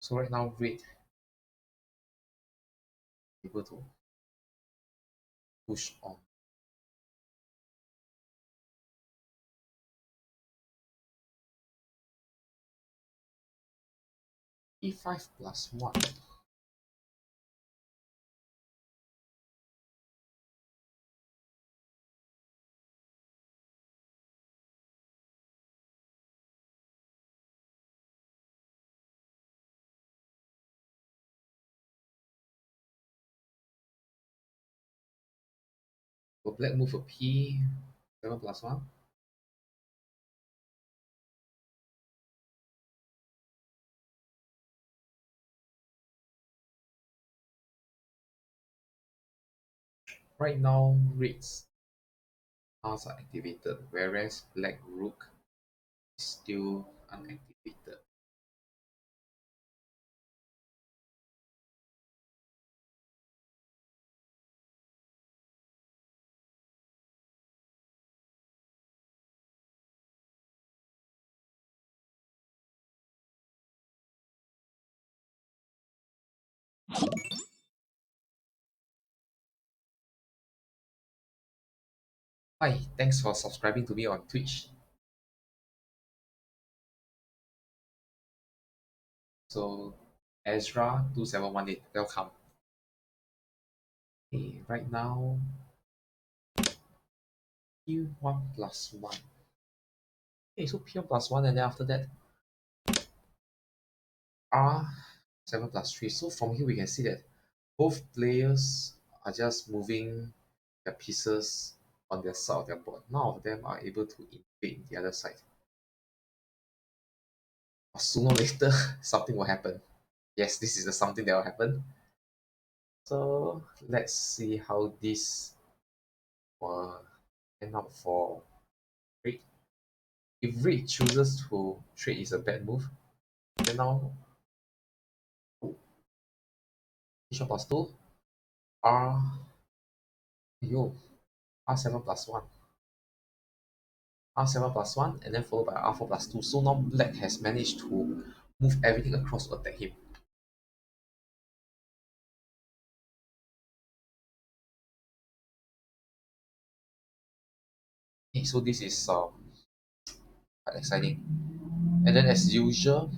So right now, Red able to push on. E5 plus 1. Will black move a P7 plus 1? Right now, Red's cards are activated, whereas black rook is still unactivated. Hi, thanks for subscribing to me on Twitch. So Ezra 2718, welcome. Okay, right now P1 plus 1. Okay, so P1 plus 1, and then after that R7 plus 3. So from here we can see that both players are just moving their pieces on their side of their board. None of them are able to invade the other side. But sooner or later, something will happen. Yes, this is the something that will happen. So let's see how this will end up for Reed. If Reed chooses to trade is a bad move, then now Bishop plus 2, R, yo, R7 plus 1. R7 plus 1, and then followed by R4 plus 2. So now Black has managed to move everything across to attack him. Okay, so this is quite exciting. And then as usual,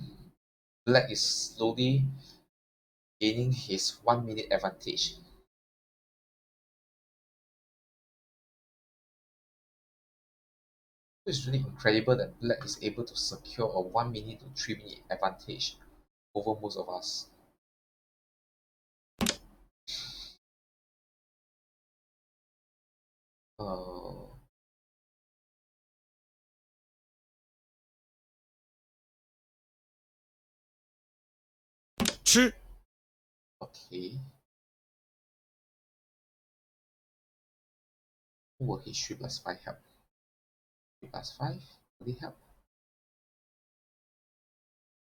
Black is slowly gaining his 1 minute advantage. It's really incredible that Black is able to secure a 1 minute to 3 minute advantage over most of us. Uh, okay. Who will hit 3 plus 5 help? 3 plus 5? Will it help?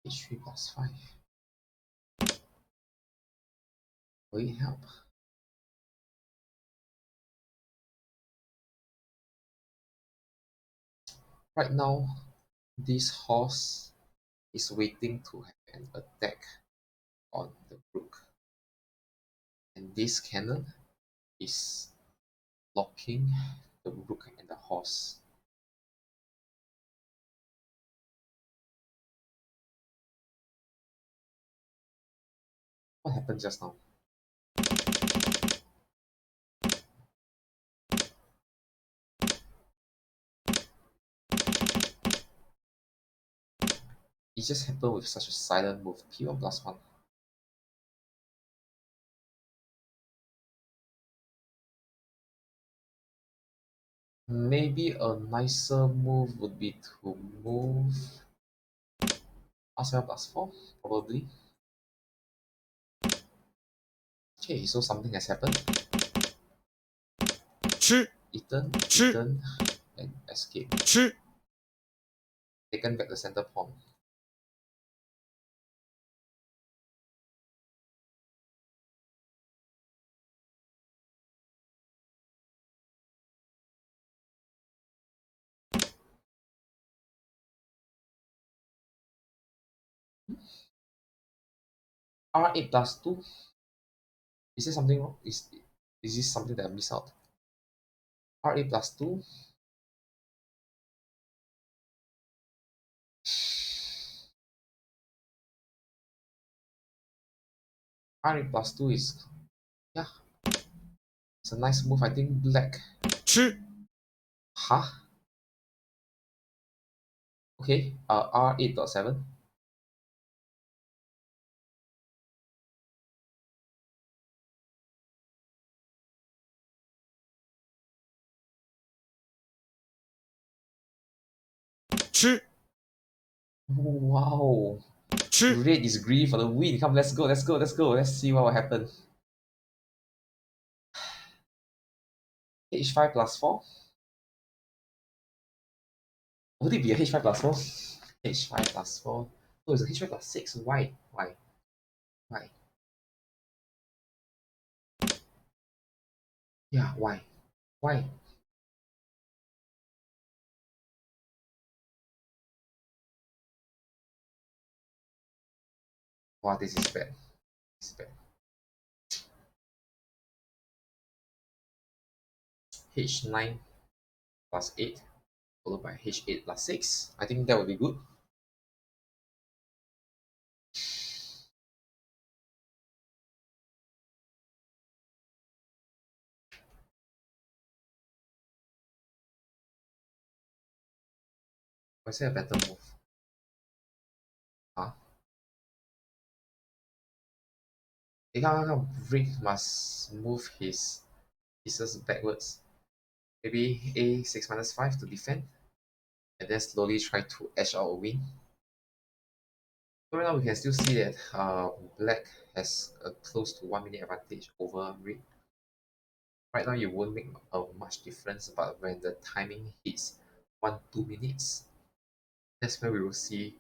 Hit 3 plus 5. Will it help? Right now, this horse is waiting to have an attack on the rook. And this cannon is blocking the rook and the horse. What happened just now? It just happened with such a silent move, P1 plus 1. Maybe a nicer move would be to move R7 plus 4, probably. Okay, so something has happened. Eaten, and escape. Taken back the center pawn. R8 plus 2. Is there something wrong? Is this something that I missed out? R8 plus 2. R8 plus 2 is, yeah, it's a nice move. I think Black. Huh? Okay, R8.7. Wow. Red is greedy for the win. Come, let's go, let's go, let's go. Let's see what will happen. H5 plus 4. Would it be a H5 plus 4? H5 plus 4. Oh, it's a H5 plus 6. Why? Why? Why? Yeah, why? Why? Wow, this is bad. This is bad. H9 plus 8, followed by H8 plus 6. I think that would be good. I say a better move. Huh? Rick must move his pieces backwards. Maybe a6 minus 5 to defend, and then slowly try to edge out a win. So right now we can still see that black has a close to 1 minute advantage over red. Right now, you won't make a much difference, but when the timing hits 1-2 minutes, that's where we will see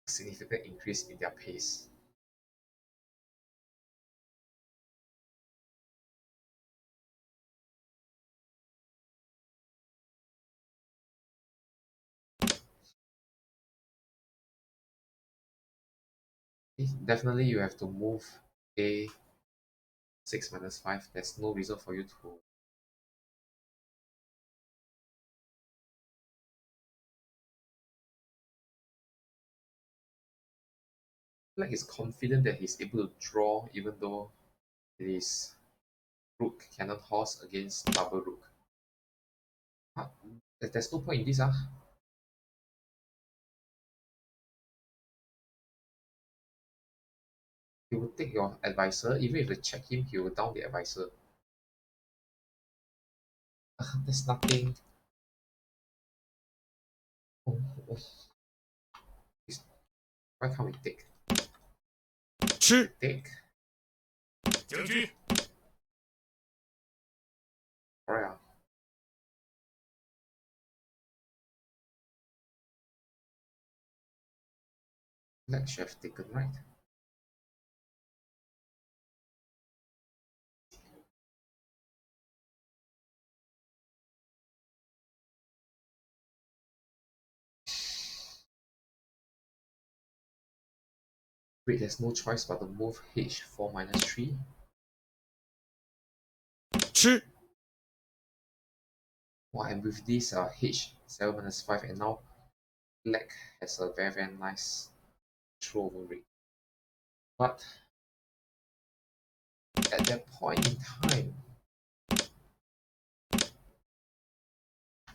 a significant increase in their pace. Definitely, you have to move a6 minus 5. There's no reason for you to. Black is confident that he's able to draw, even though it is rook cannon horse against double rook. Huh? There's no point in this. He will take your advisor. Even if you check him, he will down the advisor. There's nothing. Oh, oh. Why can't we take? 吃 Take. 将军 Alright. Black should have taken, right? Wait, there's no choice but to move h4 minus 3. 吃 Well, and with this h7 minus 5, and now black has a very nice throw over it. But at that point in time,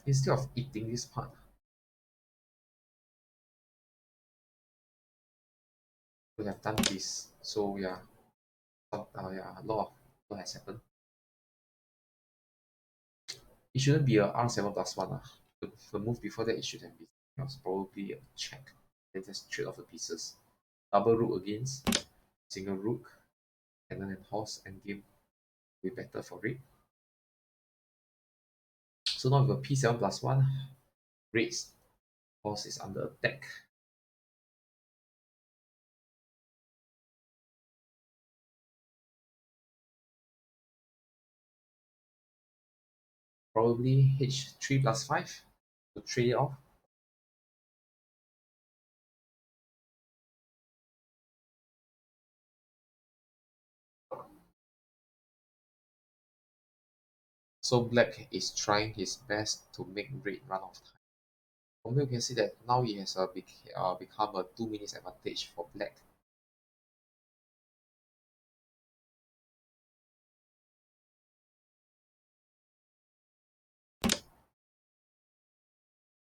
instead of eating this part, we have done this. So yeah, yeah, a lot has happened. It shouldn't be a r7 plus 1. The move before that, it should have been, it was probably a check. Then just trade off the pieces. Double rook against single rook, cannon and horse endgame will be better for it. So now we've got p7 plus 1. Red's horse is under attack. Probably h3 plus 5 to trade it off. So black is trying his best to make red run out of time. From here you can see that now he has become a 2 minutes advantage for black.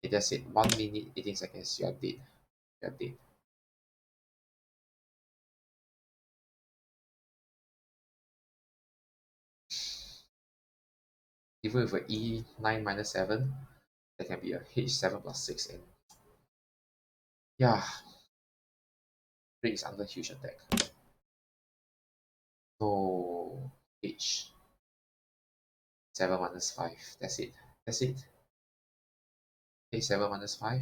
Okay, that's it. 1 minute 18 seconds. You are dead. You are dead. Even with a e9 minus 7, there can be a h7 plus 6, and yeah, red is under huge attack. No, h7 minus 5. That's it. That's it. a7 minus 5.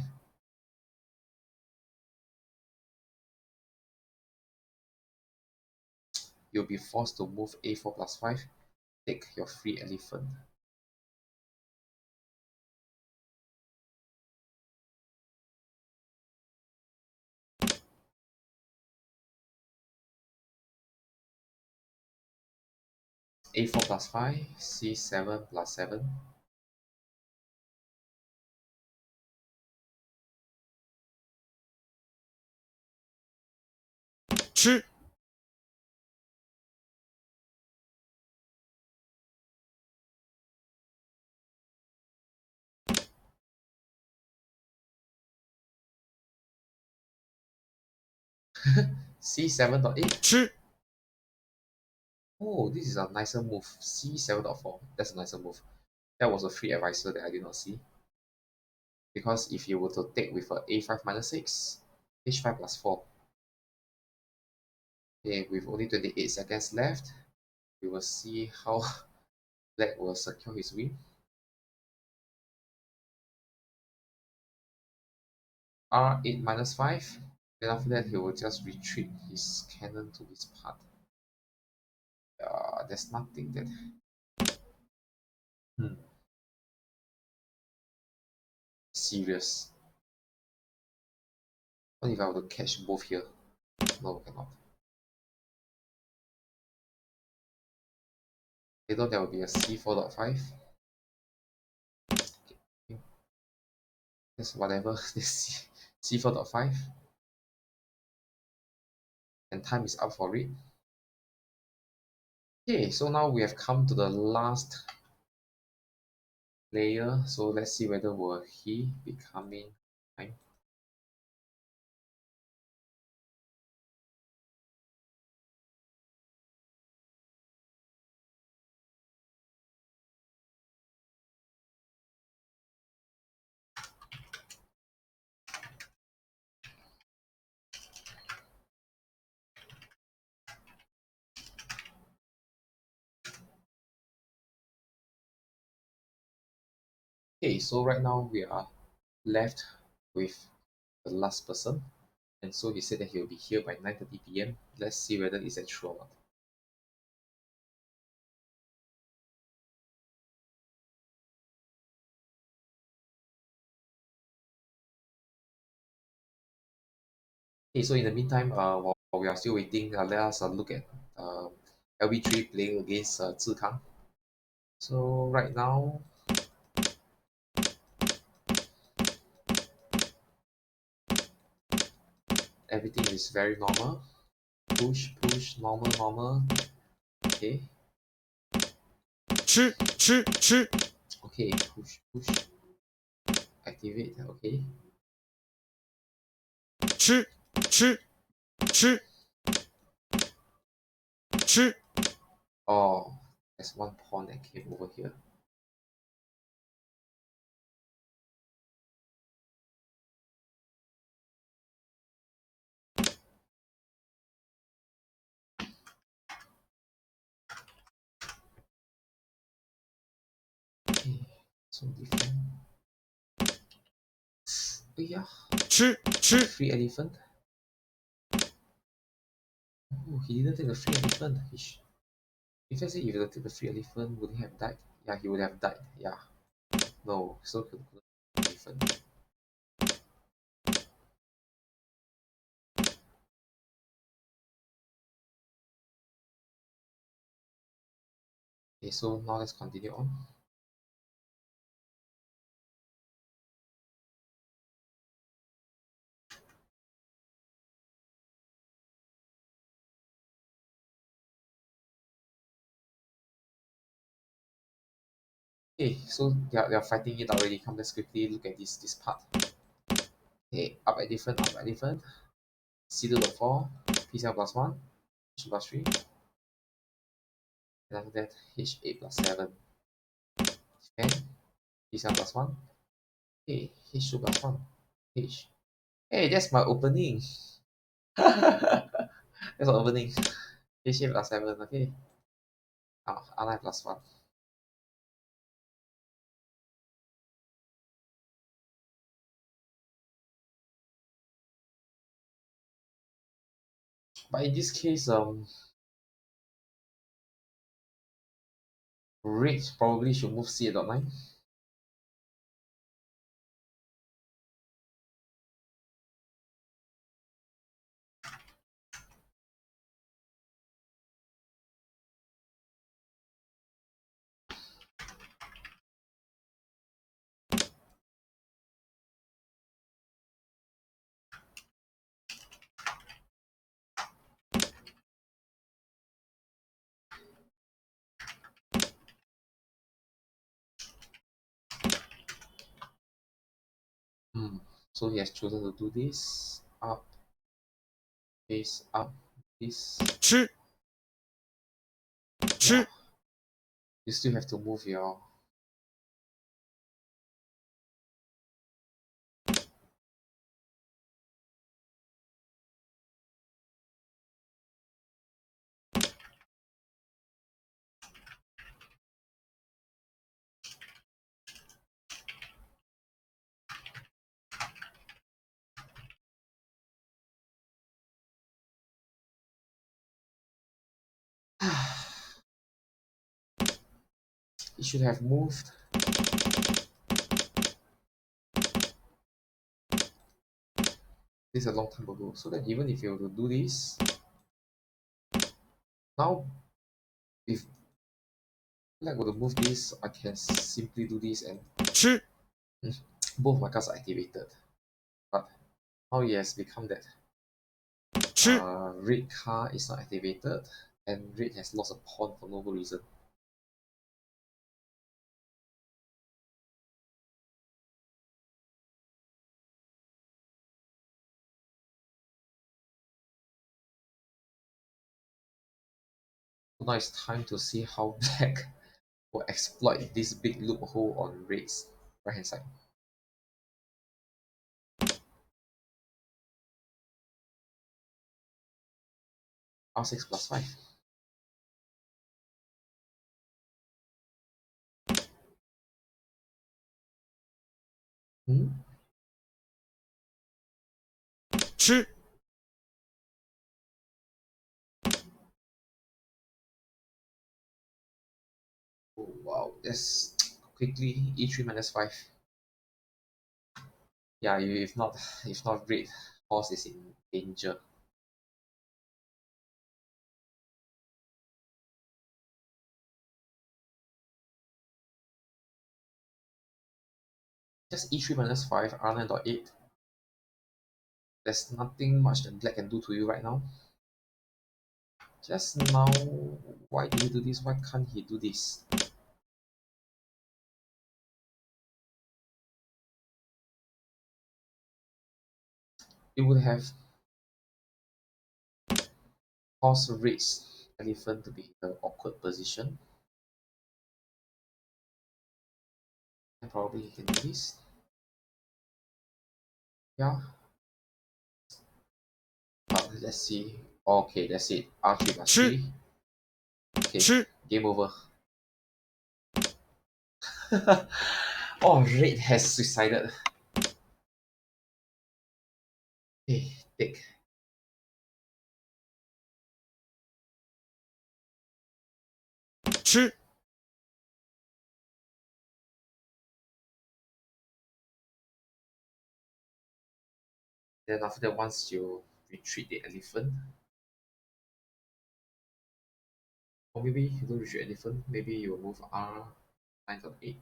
You'll be forced to move a4 plus 5. Take your free elephant. a4 plus 5, c7 plus 7. 吃 C7.8. 吃 Oh, this is a nicer move. C7.4. That's a nicer move. That was a free advisor that I did not see. Because if you were to take with a A5 minus 6, H5 plus 4. Okay, with only 28 seconds left, we will see how Black will secure his win. R8 minus 5. Then after that, he will just retreat his cannon to this part. There's nothing that. Hmm. Serious. What if I were to catch both here? No, cannot. Later there will be a C4.5. Okay. Just whatever. This C4.5. And time is up for it. Okay, so now we have come to the last player. So let's see whether will he be coming. Fine. Okay, so right now we are left with the last person. And so he said that he'll be here by 9:30 p.m. Let's see whether is that true or not. Okay, so in the meantime, while we are still waiting, let us look at LB3 playing against Zikang. So right now, everything is very normal. Push, push, normal, normal. Okay, 吃 okay, push, push, activate. Okay, 吃吃吃吃 oh, there's one pawn that came over here. Okay, so defend. Oh yeah, 吃 free elephant. Oh, he didn't take the free elephant. If let's say if he took the free elephant, would he have died? Yeah, he would have died. Yeah. No, so could elephant. Okay, so now let's continue on. Okay, so they're fighting it already. Come, let's quickly look at this part. Okay, up at different, up at different. C to the 4, P7 plus 1, H plus 3, and after that H8 plus 7. Then P7 plus 1. Okay, H2 plus 1. H. Hey, that's my opening. That's my opening. H8 plus 7, okay. R9 plus 1. But in this case, red probably should move C8.9. So he has chosen to do this. Up. face up this. 吃 Yeah, 吃 you still have to move your it should have moved. This a long time ago. So that even if you were to do this, now if I were to move this, I can simply do this and 吃 both my cards are activated. But now it has become that 吃 red card is not activated and red has lost a pawn for no good reason. So now it's time to see how black will exploit this big loophole on red's right hand side. R6 plus 5. Hmm? 吃 Oh, wow, that's quickly e3 minus 5. Yeah, if not red horse is in danger. Just e3 minus 5, r9.8. There's nothing much that black can do to you right now. Just now, why did he do this? Why can't he do this? It would have caused red's elephant to be in an awkward position. And probably he can do this. Yeah. But let's see. Okay, that's it. R3 plus 吃 3. Okay, 吃 game over. Oh, red has suicided. Okay, take. 吃 Then after that, once you retreat the elephant, or maybe you don't retreat elephant, maybe you move R9.8.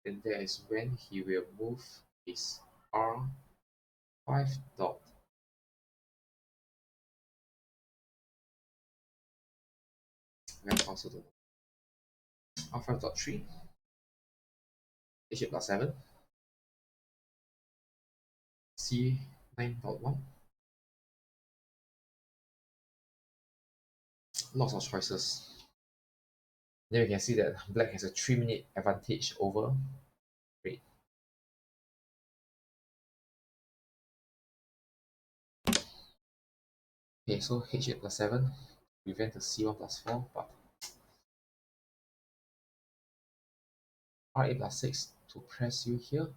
Then that is when he will move his R5 dot. Very also the R5.3, H8 plus 7, C9.1. Lots of choices. Then we can see that black has a 3-minute advantage over red. Okay, so H8 plus 7 prevent the C1 plus 4, but R8 plus 6 to press you here.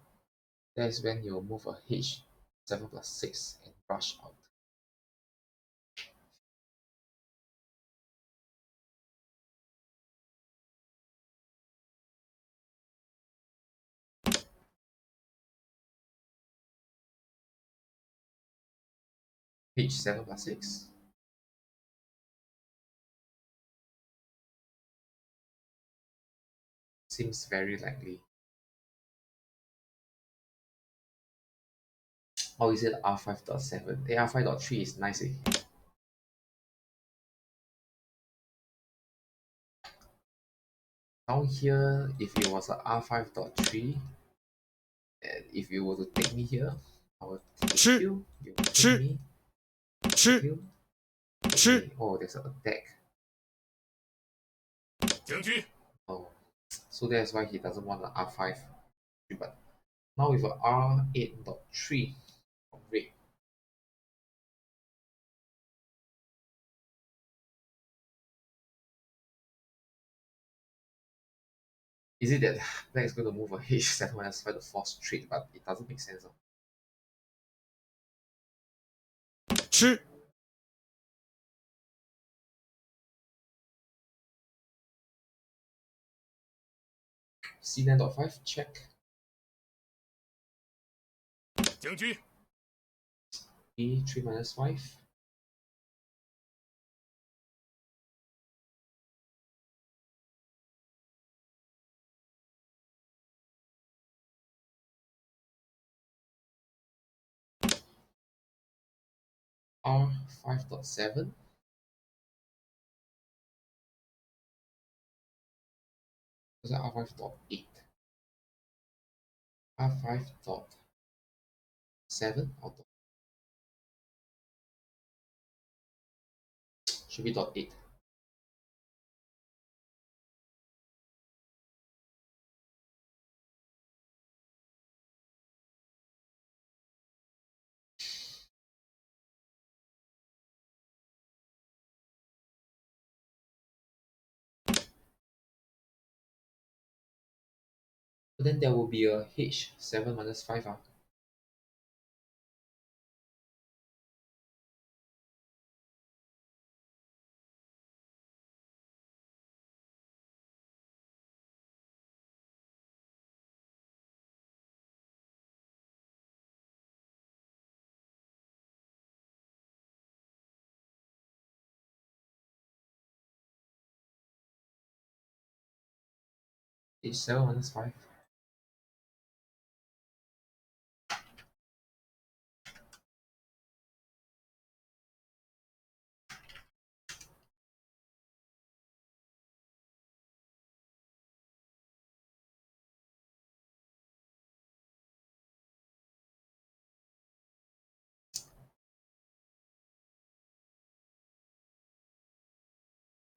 That is when you'll move a H7 plus 6 and rush out. H7 plus 6. Seems very likely. Or is it R5.7? The R5.3 is nice. Down here, if it was a R5.3, and if you were to take me here, I would take 吃 you, you take 吃 me. 吃 Kill. 吃 Okay. Oh, there's an attack. 将军 Oh, so that's why he doesn't want the R5. But now with a R8.3 of red. Is it that black is going to move a H7 minus 5 to force trade, but it doesn't make sense. 吃 C9.5, check. 将军 E3 minus 5. R5.7. Was that R5.8? R5.7 or should be dot 8. But then there will be a H7 minus 5. H7 minus 5.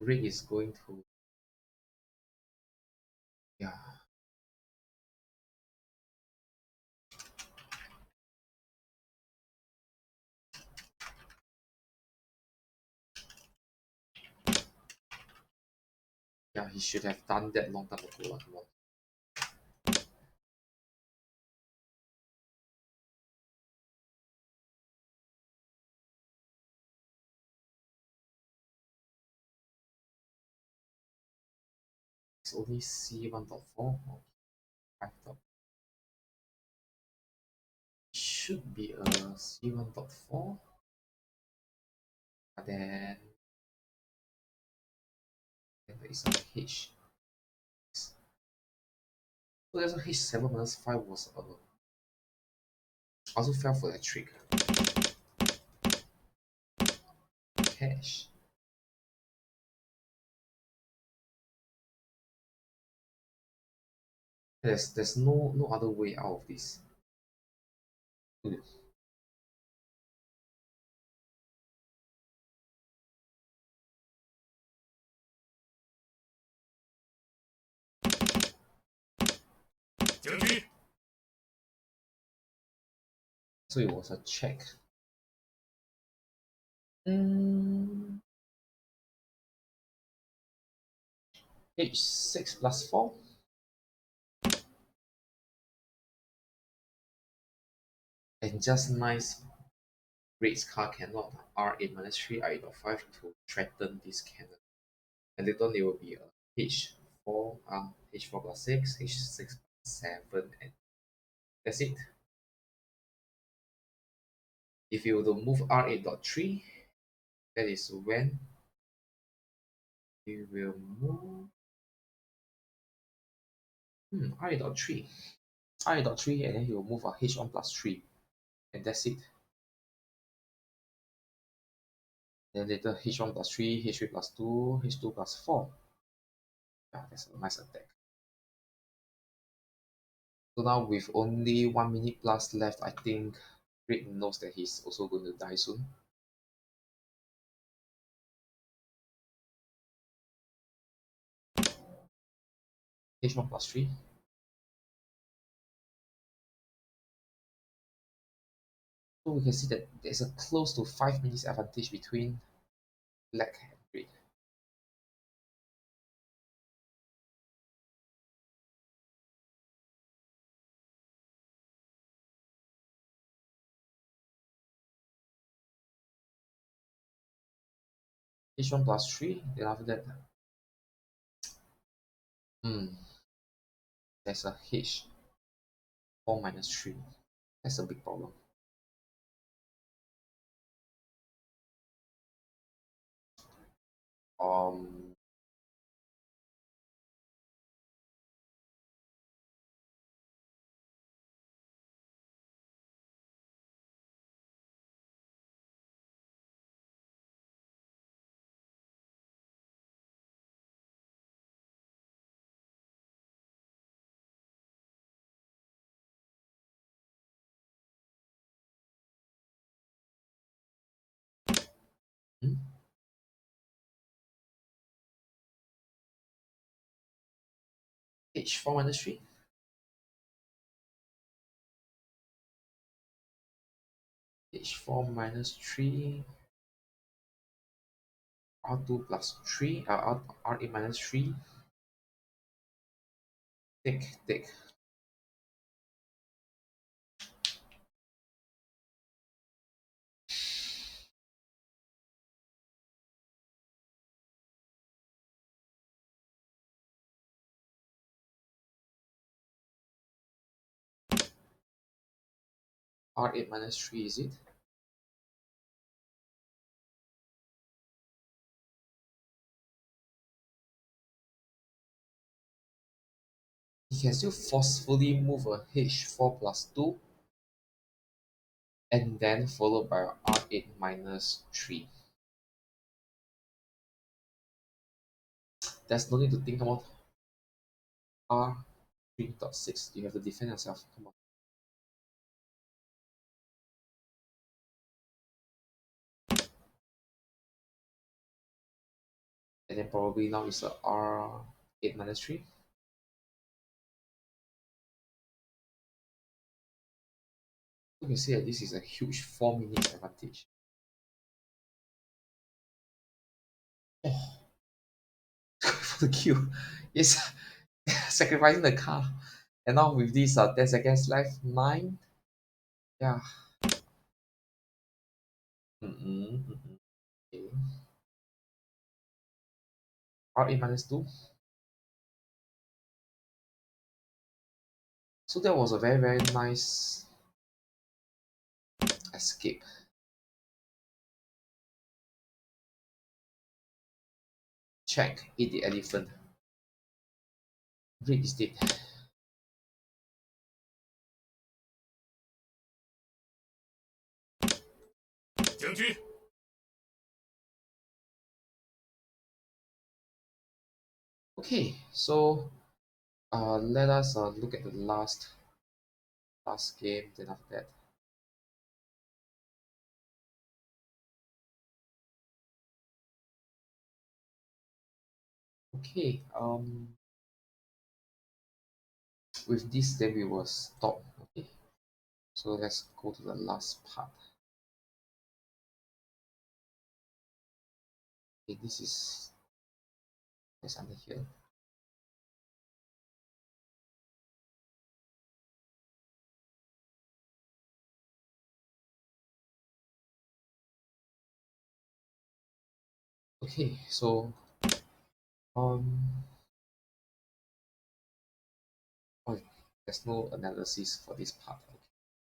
Red is going to, yeah. Yeah, he should have done that long time ago. Come on. It's only C1.4 or 5. Should be a C1.4, but then there is a H. So there's a H7 minus 5 was a. I also fell for that trick. Cash. There's no other way out of this. Hmm. 将军 So it was a check. Mm, H6 plus 4. And just nice Raid's car cannot R8 minus 3, I.5 to threaten this cannon. And later on, there will be a H4, H4 plus 6, H6 plus 7, and that's it. If you were to move R8.3, that is when you will move R8.3. R8.3, and then you will move a H1 plus 3, and that's it. Then later H1 plus 3, H3 plus 2, H2 plus 4. Yeah, that's a nice attack. So now with only 1 minute plus left, I think Red knows that he's also going to die soon. H1 plus 3. So we can see that there's a close to 5 minutes advantage between black and green. H1 plus 3, then after that, there's a H4 minus 3. That's a big problem. Um, hmm? H4 minus 3. H4 minus 3. R2 plus 3. R8 minus 3. Take. R8 minus 3, is it? He can still forcefully move a H4 plus 2 and then followed by R8 minus 3. There's no need to think about R3.6. You have to defend yourself. Come on. And then probably now is a R8 minus 3. You can see that this is a huge 4 minutes advantage. Oh, for the kill. Yes, sacrificing the car. And now with this 10 seconds left, 9. Yeah. Okay. R8 minus 2. So that was a very, very nice escape. Check, eat the elephant. Break is dead. 将军， Okay, so let us look at the last game. Then after that, okay. With this, then we will stop. Okay, so let's go to the last part. Okay, this is under here. Okay, so um, oh, there's no analysis for this part. Okay,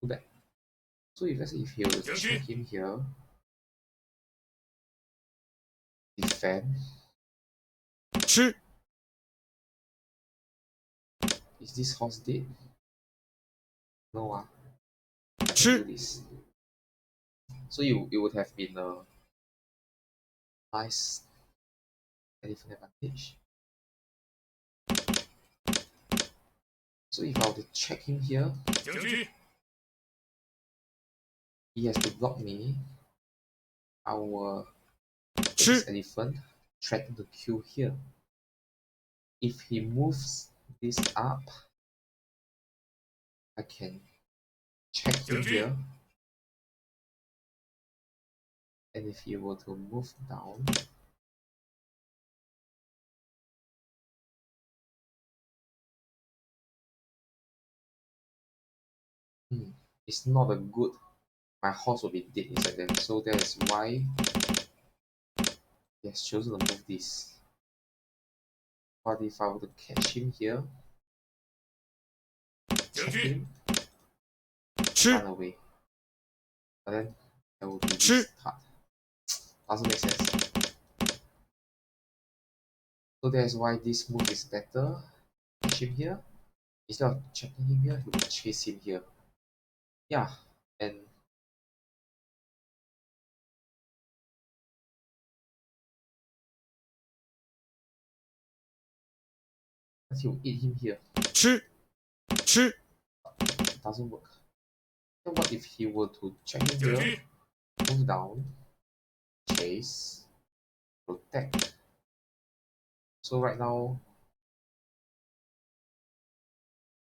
too bad. So if let's say if you were to 将军， check in here, defend, 吃， is this horse dead? No, I can do 吃， this. So it would have been a nice elephant advantage. So if I were to check him here, 将军， he has to block me. Our 吃， elephant threaten to kill here. If he moves this up. I can check him here. And if you were to move down, it's not a good. My horse will be dead inside there. So that is why he has chosen to move this. But if I were to catch him here, check him, run away. But then there will be this card. Doesn't make sense. So that is why this move is better. Catch him here. Instead of checking him here, he will chase him here. Yeah, and he will eat him here. It doesn't work. Then what if he were to check him here, move down, chase, protect? So right now,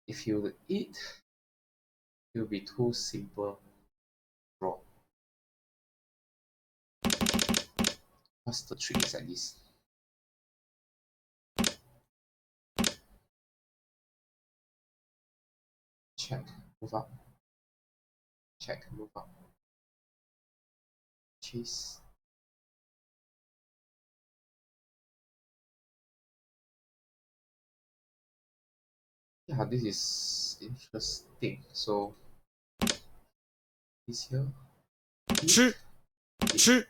if he were to eat, it will be too simple draw. What's the trick is like this? Check, move up. Check, move up. Chase. Yeah, this is interesting. So this here. Eat, eat.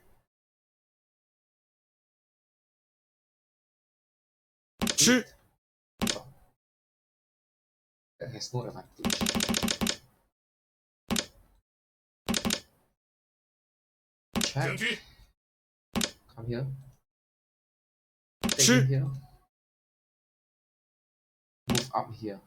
Eat. Oh, that has no advantage. Check. Come here. Take him here. Move up here.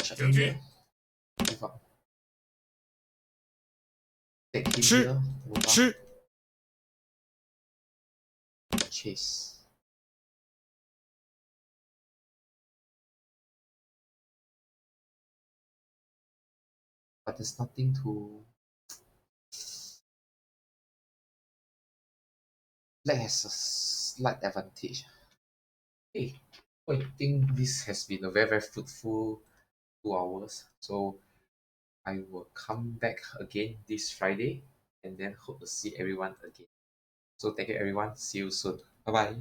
Check him here. Move up. Take him here. Move up. Chase. But there's nothing to. Black has a slight advantage. Hey, I think this has been a very fruitful 2 hours. So I will come back again this Friday and then hope to see everyone again. So thank you everyone. See you soon. Bye bye.